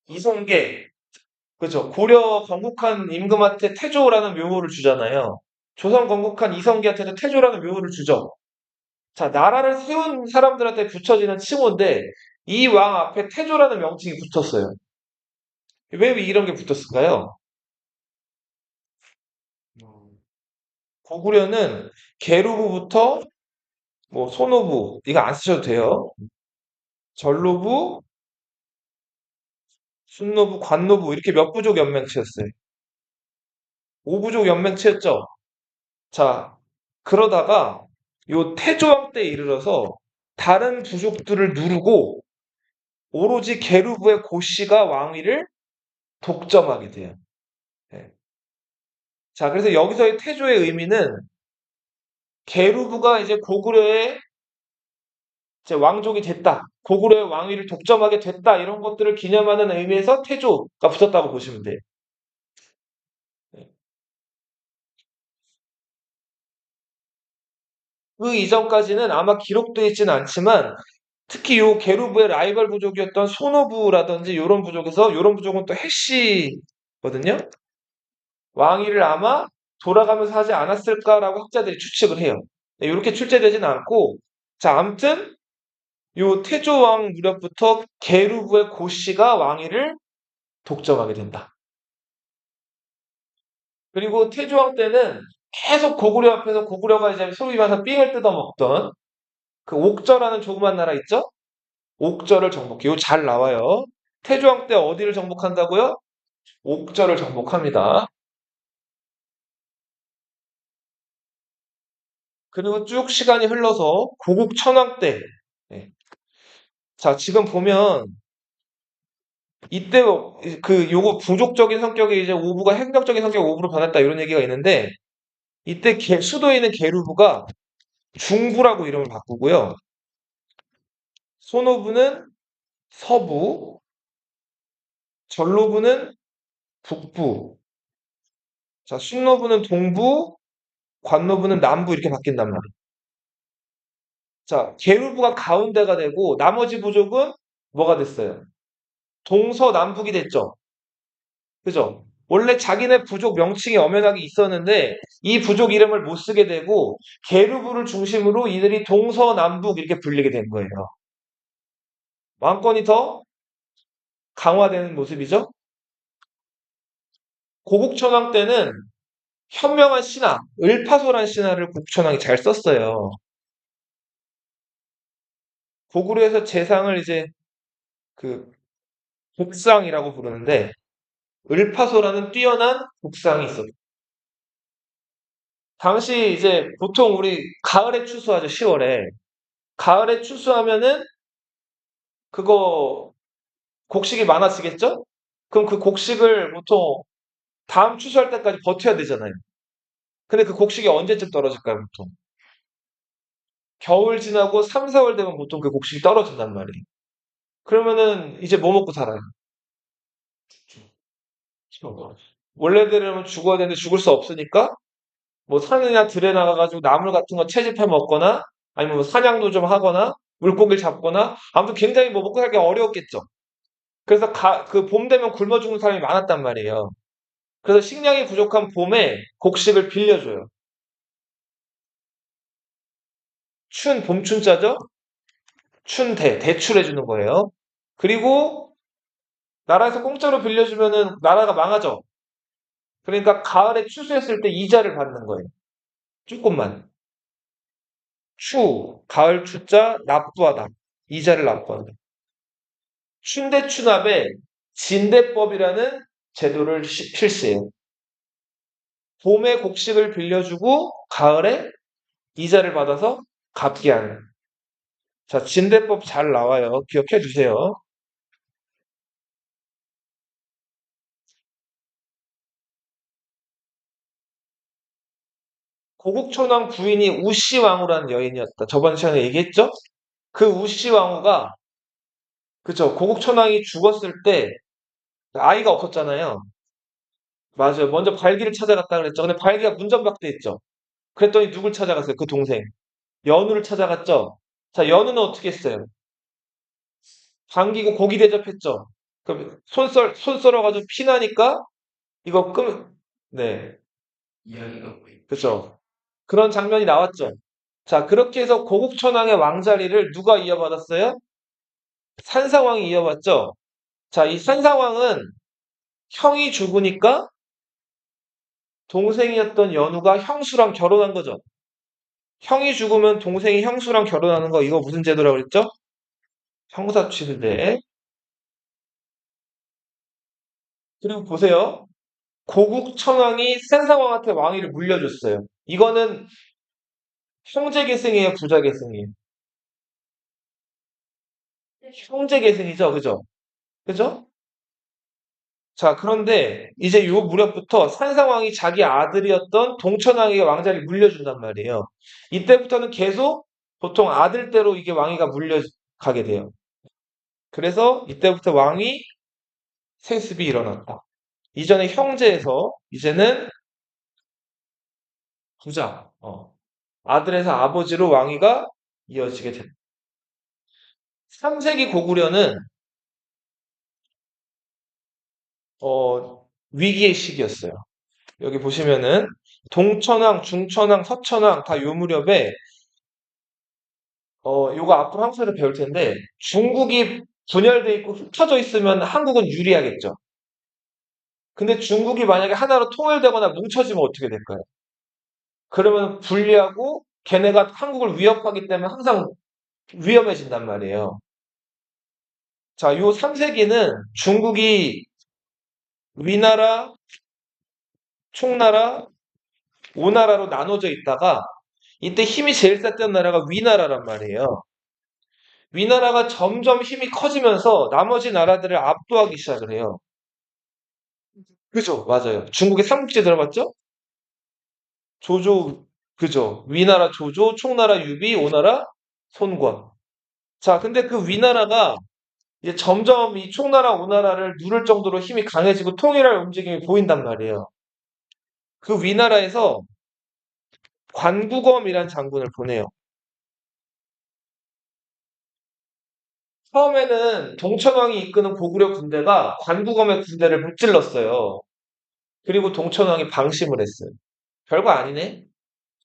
이성계, 그죠? 고려 건국한 임금한테 태조라는 묘호를 주잖아요. 조선 건국한 이성계한테도 태조라는 묘호를 주죠. 자, 나라를 세운 사람들한테 붙여지는 칭호인데 이 왕 앞에 태조라는 명칭이 붙었어요. 왜 이런 게 붙었을까요? 고구려는 계루부부터 뭐 소노부 이거 안 쓰셔도 돼요. 전로부, 순노부, 관노부 이렇게 몇 부족 연맹체였어요. 5부족 연맹체였죠. 자, 그러다가 요 태조왕 때에 이르러서 다른 부족들을 누르고 오로지 게르부의 고씨가 왕위를 독점하게 돼요. 예. 자, 그래서 여기서의 태조의 의미는 게르부가 이제 고구려의 이제 왕족이 됐다. 고구려의 왕위를 독점하게 됐다. 이런 것들을 기념하는 의미에서 태조가 붙었다고 보시면 돼요. 예. 그 이전까지는 아마 기록되어 있지는 않지만 특히 요 게르부의 라이벌 부족이었던 소노부라든지 요런 부족에서 요런 부족은 또 해시거든요. 왕위를 아마 돌아가면서 하지 않았을까라고 학자들이 추측을 해요. 이렇게 출제되지는 않고 자, 아무튼 요 태조왕 무렵부터 게르부의 고씨가 왕위를 독점하게 된다. 그리고 태조왕 때는 계속 고구려 앞에서 고구려가 이제 소위 말해서 삥을 뜯어먹던 그 옥저라는 조그만 나라 있죠? 옥저를 정복해요. 잘 나와요. 태조왕 때 어디를 정복한다고요? 옥저를 정복합니다. 그리고 쭉 시간이 흘러서 고국 천왕 때 네. 자, 지금 보면 이때 요거 부족적인 성격이 이제 오부가 행정적인 성격 오부로 변했다 이런 얘기가 있는데 이때 수도에 있는 게르부가 중부라고 이름을 바꾸고요. 소노부는 서부, 전로부는 북부, 자, 순노부는 동부, 관노부는 남부 이렇게 바뀐단 말이에요. 자, 계류부가 가운데가 되고 나머지 부족은 뭐가 됐어요? 동서남북이 됐죠. 그죠? 원래 자기네 부족 명칭이 엄연하게 있었는데 이 부족 이름을 못 쓰게 되고 계류부를 중심으로 이들이 동서남북 이렇게 불리게 된 거예요. 왕권이 더 강화되는 모습이죠. 고국천왕 때는 현명한 신하, 을파소란 신하를 국천왕이 잘 썼어요. 고구려에서 재상을 이제 그 국상이라고 부르는데 을파소라는 뛰어난 국상이 있었어요. 당시 이제 보통 우리 가을에 추수하죠, 10월에. 가을에 추수하면은 그거 곡식이 많아지겠죠? 그럼 그 곡식을 보통 다음 추수할 때까지 버텨야 되잖아요. 근데 그 곡식이 언제쯤 떨어질까요, 보통? 겨울 지나고 3, 4월 되면 보통 그 곡식이 떨어진단 말이에요. 그러면은 이제 뭐 먹고 살아요? 원래대로는 죽어야 되는데 죽을 수 없으니까 뭐 산이나 들에 나가가지고 나물 같은 거 채집해 먹거나 아니면 뭐 사냥도 좀 하거나 물고기를 잡거나 아무튼 굉장히 뭐 먹고 살기 어려웠겠죠. 그래서 그 봄 되면 굶어 죽는 사람이 많았단 말이에요. 그래서 식량이 부족한 봄에 곡식을 빌려줘요. 봄춘자죠? 대출해 주는 거예요. 그리고 나라에서 공짜로 빌려주면은 나라가 망하죠. 그러니까 가을에 추수했을 때 이자를 받는 거예요. 조금만. 가을 추자, 납부하다. 이자를 납부한다. 춘대추납에 진대법이라는 제도를 실시해요. 봄에 곡식을 빌려주고 가을에 이자를 받아서 갚게 하는. 자, 진대법 잘 나와요. 기억해 주세요. 고국천왕 부인이 우씨왕후라는 여인이었다. 저번 시간에 얘기했죠? 그 우씨왕후가 그쵸. 고국천왕이 죽었을 때 아이가 없었잖아요. 맞아요. 먼저 발기를 찾아갔다 그랬죠. 근데 발기가 문전박대했죠. 그랬더니 누굴 찾아갔어요? 그 동생. 연우를 찾아갔죠. 자, 연우는 어떻게 했어요? 당기고 고기 대접했죠. 그럼 손 썰어가지고 피나니까 이거 네. 그죠. 그런 장면이 나왔죠. 자, 그렇게 해서 고국천왕의 왕자리를 누가 이어받았어요? 산상왕이 이어받죠. 자, 이 산상왕은 형이 죽으니까 동생이었던 연우가 형수랑 결혼한 거죠. 형이 죽으면 동생이 형수랑 결혼하는 거 이거 무슨 제도라고 그랬죠? 형사취득제. 그리고 보세요. 고국천왕이 산상왕한테 왕위를 물려줬어요. 이거는 형제 계승이에요, 부자 계승이에요? 형제 계승이죠, 그죠? 그죠? 자, 그런데 이제 요 무렵부터 산상왕이 자기 아들이었던 동천왕에게 왕자를 물려준단 말이에요. 이때부터는 계속 보통 아들대로 이게 왕위가 물려가게 돼요. 그래서 이때부터 왕위 세습이 일어났다. 이전에 형제에서 이제는 부자, 아들에서 아버지로 왕위가 이어지게 됐다. 3세기 고구려는 위기의 시기였어요. 여기 보시면은 동천왕, 중천왕, 서천왕 다 요 무렵에 요거 앞으로 한국에서 배울 텐데 중국이 분열돼 있고 흩어져 있으면 한국은 유리하겠죠. 근데 중국이 만약에 하나로 통일되거나 뭉쳐지면 어떻게 될까요? 그러면 불리하고 걔네가 한국을 위협하기 때문에 항상 위험해진단 말이에요. 자, 요 3세기는 중국이 위나라, 총나라, 오나라로 나눠져 있다가 이때 힘이 제일 셌던 나라가 위나라란 말이에요. 위나라가 점점 힘이 커지면서 나머지 나라들을 압도하기 시작을 해요. 그죠? 맞아요. 중국의 삼국지 들어봤죠? 조조, 그죠? 위나라 조조, 총나라 유비, 오나라 손권. 자, 근데 그 위나라가 이제 점점 이 총나라, 오나라를 누를 정도로 힘이 강해지고 통일할 움직임이 보인단 말이에요. 그 위나라에서 관구검이란 장군을 보내요. 처음에는 동천왕이 이끄는 고구려 군대가 관구검의 군대를 무찔렀어요. 그리고 동천왕이 방심을 했어요. 별거 아니네.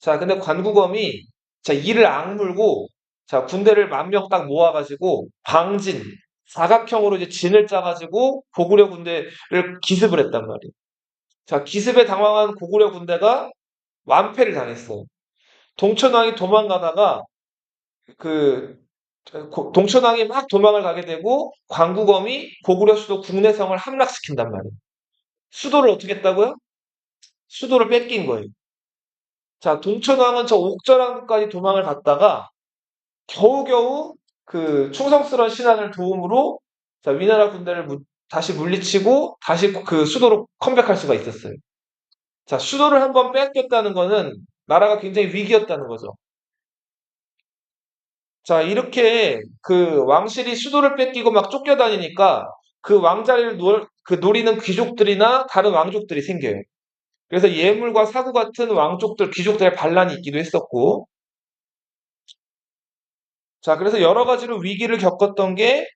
자, 근데 관구검이 자, 이를 악물고 자, 군대를 10,000명 딱 모아가지고 방진, 사각형으로 이제 진을 짜가지고 고구려 군대를 기습을 했단 말이에요. 자, 기습에 당황한 고구려 군대가 완패를 당했어요. 동천왕이 도망가다가 그 동천왕이 막 도망을 가게 되고 광구검이 고구려 수도 국내성을 함락시킨단 말이에요. 수도를 어떻게 했다고요? 수도를 뺏긴 거예요. 자, 동천왕은 저 옥저랑까지 도망을 갔다가 겨우겨우 그 충성스러운 신하들 도움으로 자, 위나라 군대를 다시 물리치고 다시 그 수도로 컴백할 수가 있었어요. 자, 수도를 한번 뺏겼다는 거는 나라가 굉장히 위기였다는 거죠. 자, 이렇게 그 왕실이 수도를 뺏기고 막 쫓겨다니니까 그 왕자리를 노리는 귀족들이나 다른 왕족들이 생겨요. 그래서 예물과 사구 같은 왕족들, 귀족들의 반란이 있기도 했었고, 자, 그래서 여러 가지로 위기를 겪었던 게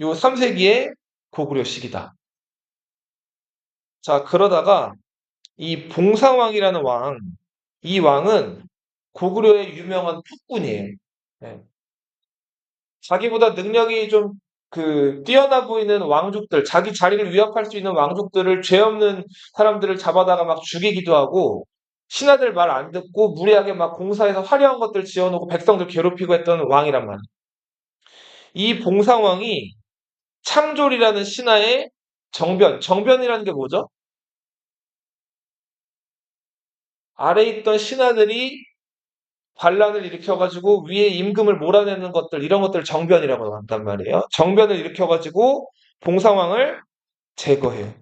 요 3세기의 고구려 시기다. 자, 그러다가 이 봉상왕이라는 왕, 이 왕은 고구려의 유명한 폭군이에요. 네. 자기보다 능력이 좀 뛰어나 보이는 왕족들, 자기 자리를 위협할 수 있는 왕족들을 죄 없는 사람들을 잡아다가 막 죽이기도 하고, 신하들 말 안 듣고 무리하게 막 공사해서 화려한 것들 지어놓고 백성들 괴롭히고 했던 왕이란 말이에요. 이 봉상왕이 창졸이라는 신하의 정변이라는 게 뭐죠? 아래 있던 신하들이 반란을 일으켜가지고 위에 임금을 몰아내는 것들, 이런 것들을 정변이라고 한단 말이에요. 정변을 일으켜가지고 봉상왕을 제거해요.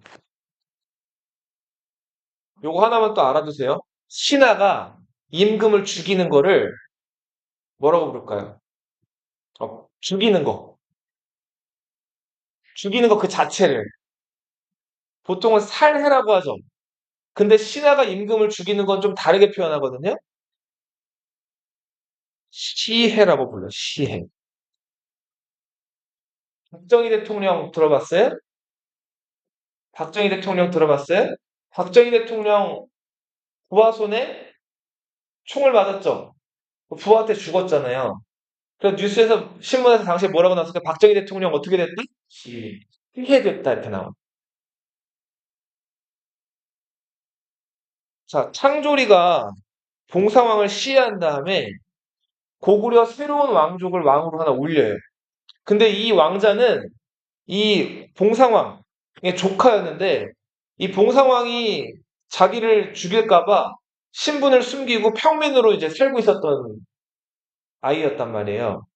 요거 하나만 또 알아두세요. 신하가 임금을 죽이는 거를 뭐라고 부를까요? 죽이는 거. 죽이는 거 그 자체를. 보통은 살해라고 하죠. 근데 신하가 임금을 죽이는 건 좀 다르게 표현하거든요. 시해라고 불러요. 시해. 박정희 대통령 들어봤어요? 박정희 대통령 들어봤어요? 박정희 대통령 부하 손에 총을 맞았죠. 부하한테 죽었잖아요. 그래서 뉴스에서 신문에서 당시에 뭐라고 나왔을까? 박정희 대통령 어떻게 됐다? 피해됐다 이렇게 나와. 자, 창조리가 봉상왕을 시해한 다음에 고구려 새로운 왕족을 왕으로 하나 올려요. 근데 이 왕자는 이 봉상왕의 조카였는데 이 봉상왕이 자기를 죽일까봐 신분을 숨기고 평민으로 이제 살고 있었던 아이였단 말이에요.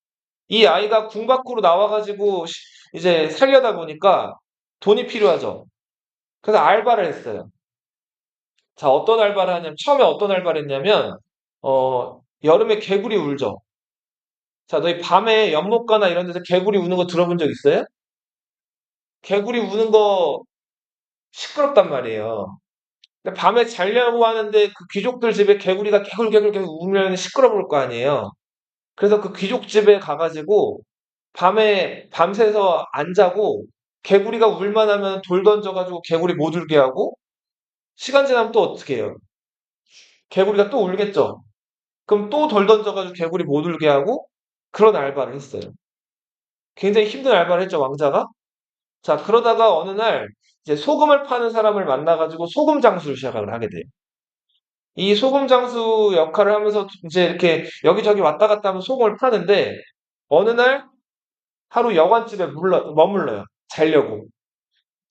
이 아이가 궁 밖으로 나와가지고 이제 살려다 보니까 돈이 필요하죠. 그래서 알바를 했어요. 자, 어떤 알바를 하냐면, 처음에 어떤 알바를 했냐면, 여름에 개구리 울죠. 자, 너희 밤에 연못가나 이런 데서 개구리 우는 거 들어본 적 있어요? 개구리 우는 거 시끄럽단 말이에요. 근데 밤에 자려고 하는데 그 귀족들 집에 개구리가 개굴개굴 계속 울면 시끄러울 거 아니에요. 그래서 그 귀족 집에 가가지고 밤에 밤새서 안 자고 개구리가 울만 하면 돌 던져가지고 개구리 못 울게 하고 시간 지나면 또 어떻게 해요? 개구리가 또 울겠죠. 그럼 또 돌 던져가지고 개구리 못 울게 하고 그런 알바를 했어요. 굉장히 힘든 알바를 했죠, 왕자가. 자, 그러다가 어느 날 이제 소금을 파는 사람을 만나가지고 소금 장수를 시작을 하게 돼요. 이 소금 장수 역할을 하면서 이제 이렇게 여기저기 왔다 갔다 하면 소금을 파는데 어느 날 하루 여관집에 머물러요. 자려고.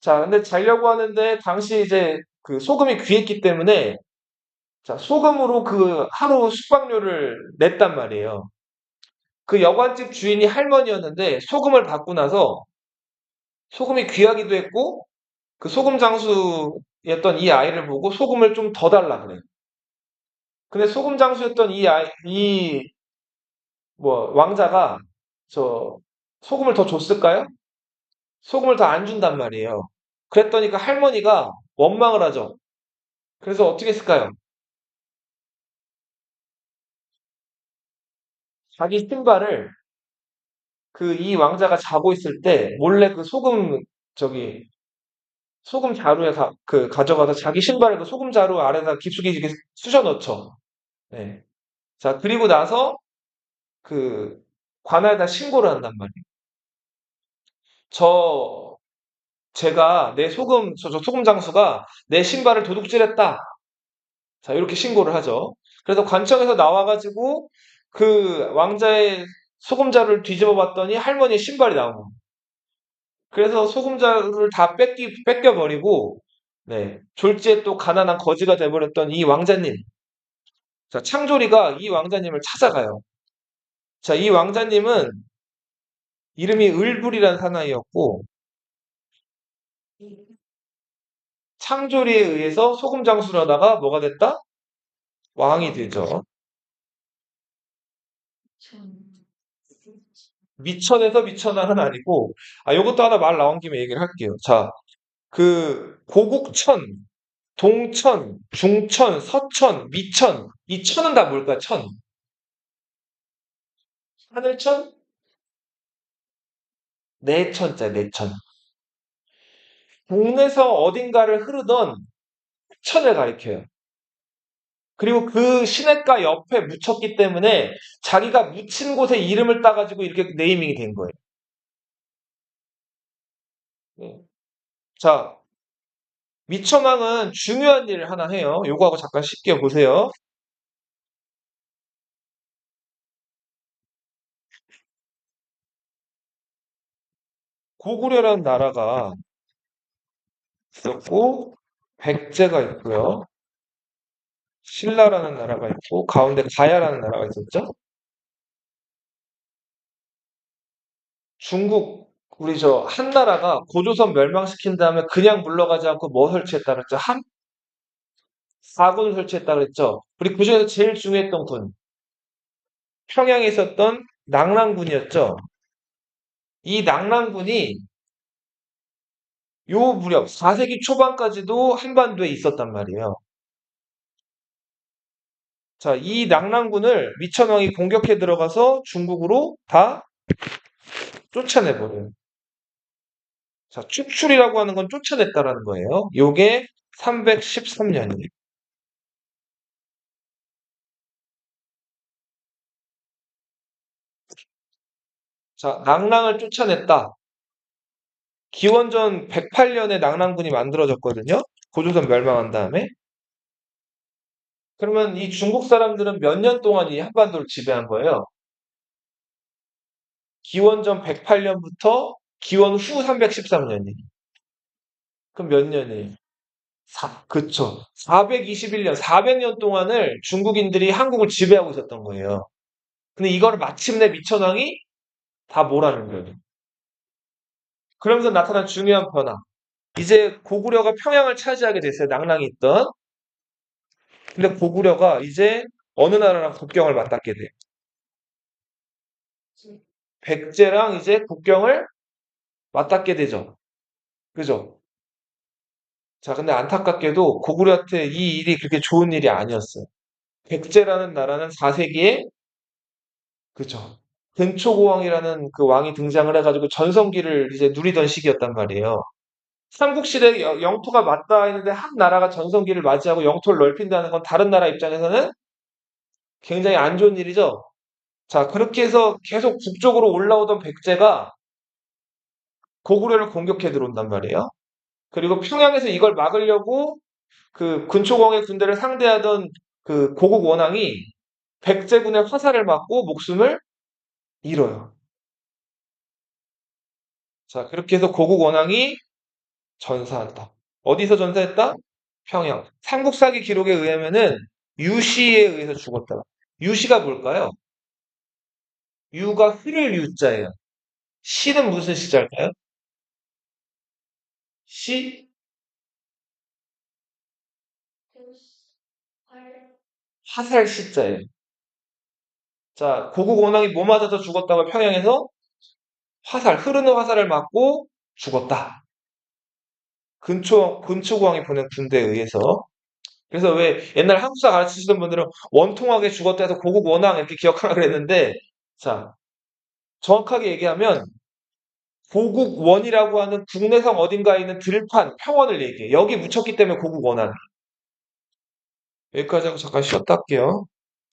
자, 근데 자려고 하는데 당시 이제 그 소금이 귀했기 때문에 자, 소금으로 그 하루 숙박료를 냈단 말이에요. 그 여관집 주인이 할머니였는데 소금을 받고 나서 소금이 귀하기도 했고 그 소금 장수였던 이 아이를 보고 소금을 좀 더 달라 그래요. 근데 소금 장수였던 왕자가 저 소금을 더 줬을까요? 소금을 더 안 준단 말이에요. 그랬더니 그 할머니가 원망을 하죠. 그래서 어떻게 했을까요? 자기 신발을 그 이 왕자가 자고 있을 때 몰래 그 저기 소금 자루에 가져가서 자기 신발을 그 소금 자루 아래다 깊숙이 이렇게 쑤셔 넣죠. 네. 자, 그리고 나서 그 관아에다 신고를 한단 말이에요. 저 제가 저 소금 장수가 내 신발을 도둑질했다. 자, 이렇게 신고를 하죠. 그래서 관청에서 나와가지고 그 왕자의 소금자루를 뒤집어 봤더니 할머니의 신발이 나온 겁니다. 그래서 소금자루를 다 뺏겨버리고, 네. 졸지에 또 가난한 거지가 돼버렸던 이 왕자님. 자, 창조리가 이 왕자님을 찾아가요. 자, 이 왕자님은 이름이 을불이라는 사나이였고, 창조리에 의해서 소금 장수를 하다가 뭐가 됐다? 왕이 되죠. 미천에서 미천왕은 아니고, 요것도 하나 말 나온 김에 얘기를 할게요. 자, 그 고국천, 동천, 중천, 서천, 미천. 이 천은 다 뭘까? 천. 하늘천? 내천자, 내천. 동네서 어딘가를 흐르던 천을 가리켜요. 그리고 그 시냇가 옆에 묻혔기 때문에 자기가 묻힌 곳에 이름을 따가지고 이렇게 네이밍이 된 거예요. 네. 자, 미천왕은 중요한 일을 하나 해요. 요거하고 잠깐 쉽게 보세요. 고구려라는 나라가 있었고, 백제가 있고요. 신라라는 나라가 있고, 가운데 가야라는 나라가 있었죠. 중국, 우리 한나라가 고조선 멸망시킨 다음에 그냥 물러가지 않고 뭐 설치했다 그랬죠? 사군을 설치했다 그랬죠? 우리 그중에서 제일 중요했던 군, 평양에 있었던 낙랑군이었죠. 이 낙랑군이 요 무렵 4세기 초반까지도 한반도에 있었단 말이에요. 자, 이 낙랑군을 미천왕이 공격해 들어가서 중국으로 다 쫓아내버려요. 자, 축출이라고 하는 건 쫓아냈다라는 거예요. 요게 313년이에요. 자, 낙랑을 쫓아냈다. 기원전 108년에 낙랑군이 만들어졌거든요. 고조선 멸망한 다음에. 그러면 이 중국 사람들은 몇 년 동안 이 한반도를 지배한 거예요? 기원전 108년부터 기원 후 313년이. 그럼 몇 년이에요? 그쵸. 421년, 400년 동안을 중국인들이 한국을 지배하고 있었던 거예요. 근데 이걸 마침내 미천왕이 다 뭐라는 거예요. 그러면서 나타난 중요한 변화. 이제 고구려가 평양을 차지하게 됐어요. 낙랑이 있던. 근데 고구려가 이제 어느 나라랑 국경을 맞닿게 돼요. 백제랑 이제 국경을 맞닿게 되죠. 그죠? 자, 근데 안타깝게도 고구려한테 이 일이 그렇게 좋은 일이 아니었어요. 백제라는 나라는 4세기에, 그죠? 근초고왕이라는 그 왕이 등장을 해가지고 전성기를 이제 누리던 시기였단 말이에요. 삼국시대에 영토가 맞닿아 있는데 한 나라가 전성기를 맞이하고 영토를 넓힌다는 건 다른 나라 입장에서는 굉장히 안 좋은 일이죠. 자, 그렇게 해서 계속 북쪽으로 올라오던 백제가 고구려를 공격해 들어온단 말이에요. 그리고 평양에서 이걸 막으려고 그 근초공의 군대를 상대하던 그 고국 원앙이 백제군의 화살을 맞고 목숨을 잃어요. 자, 그렇게 해서 고국 원앙이 전사한다. 어디서 전사했다? 평양. 삼국사기 기록에 의하면은 유시에 의해서 죽었다. 유시가 뭘까요? 유가 흐를 유자예요. 시는 무슨 시자일까요? 시, 화살 시자예요. 자, 고국 원앙이 뭐 맞아서 죽었다고 평양에서 흐르는 화살을 맞고 죽었다. 근초고왕이 보낸 군대에 의해서. 그래서 왜 옛날 한국사 가르치시던 분들은 원통하게 죽었다 해서 고국 원앙 이렇게 기억하라 그랬는데 자, 정확하게 얘기하면 고국원이라고 하는 국내성 어딘가에 있는 들판, 평원을 얘기해. 여기 묻혔기 때문에 고국원하다. 여기까지 하고 잠깐 쉬었다 할게요.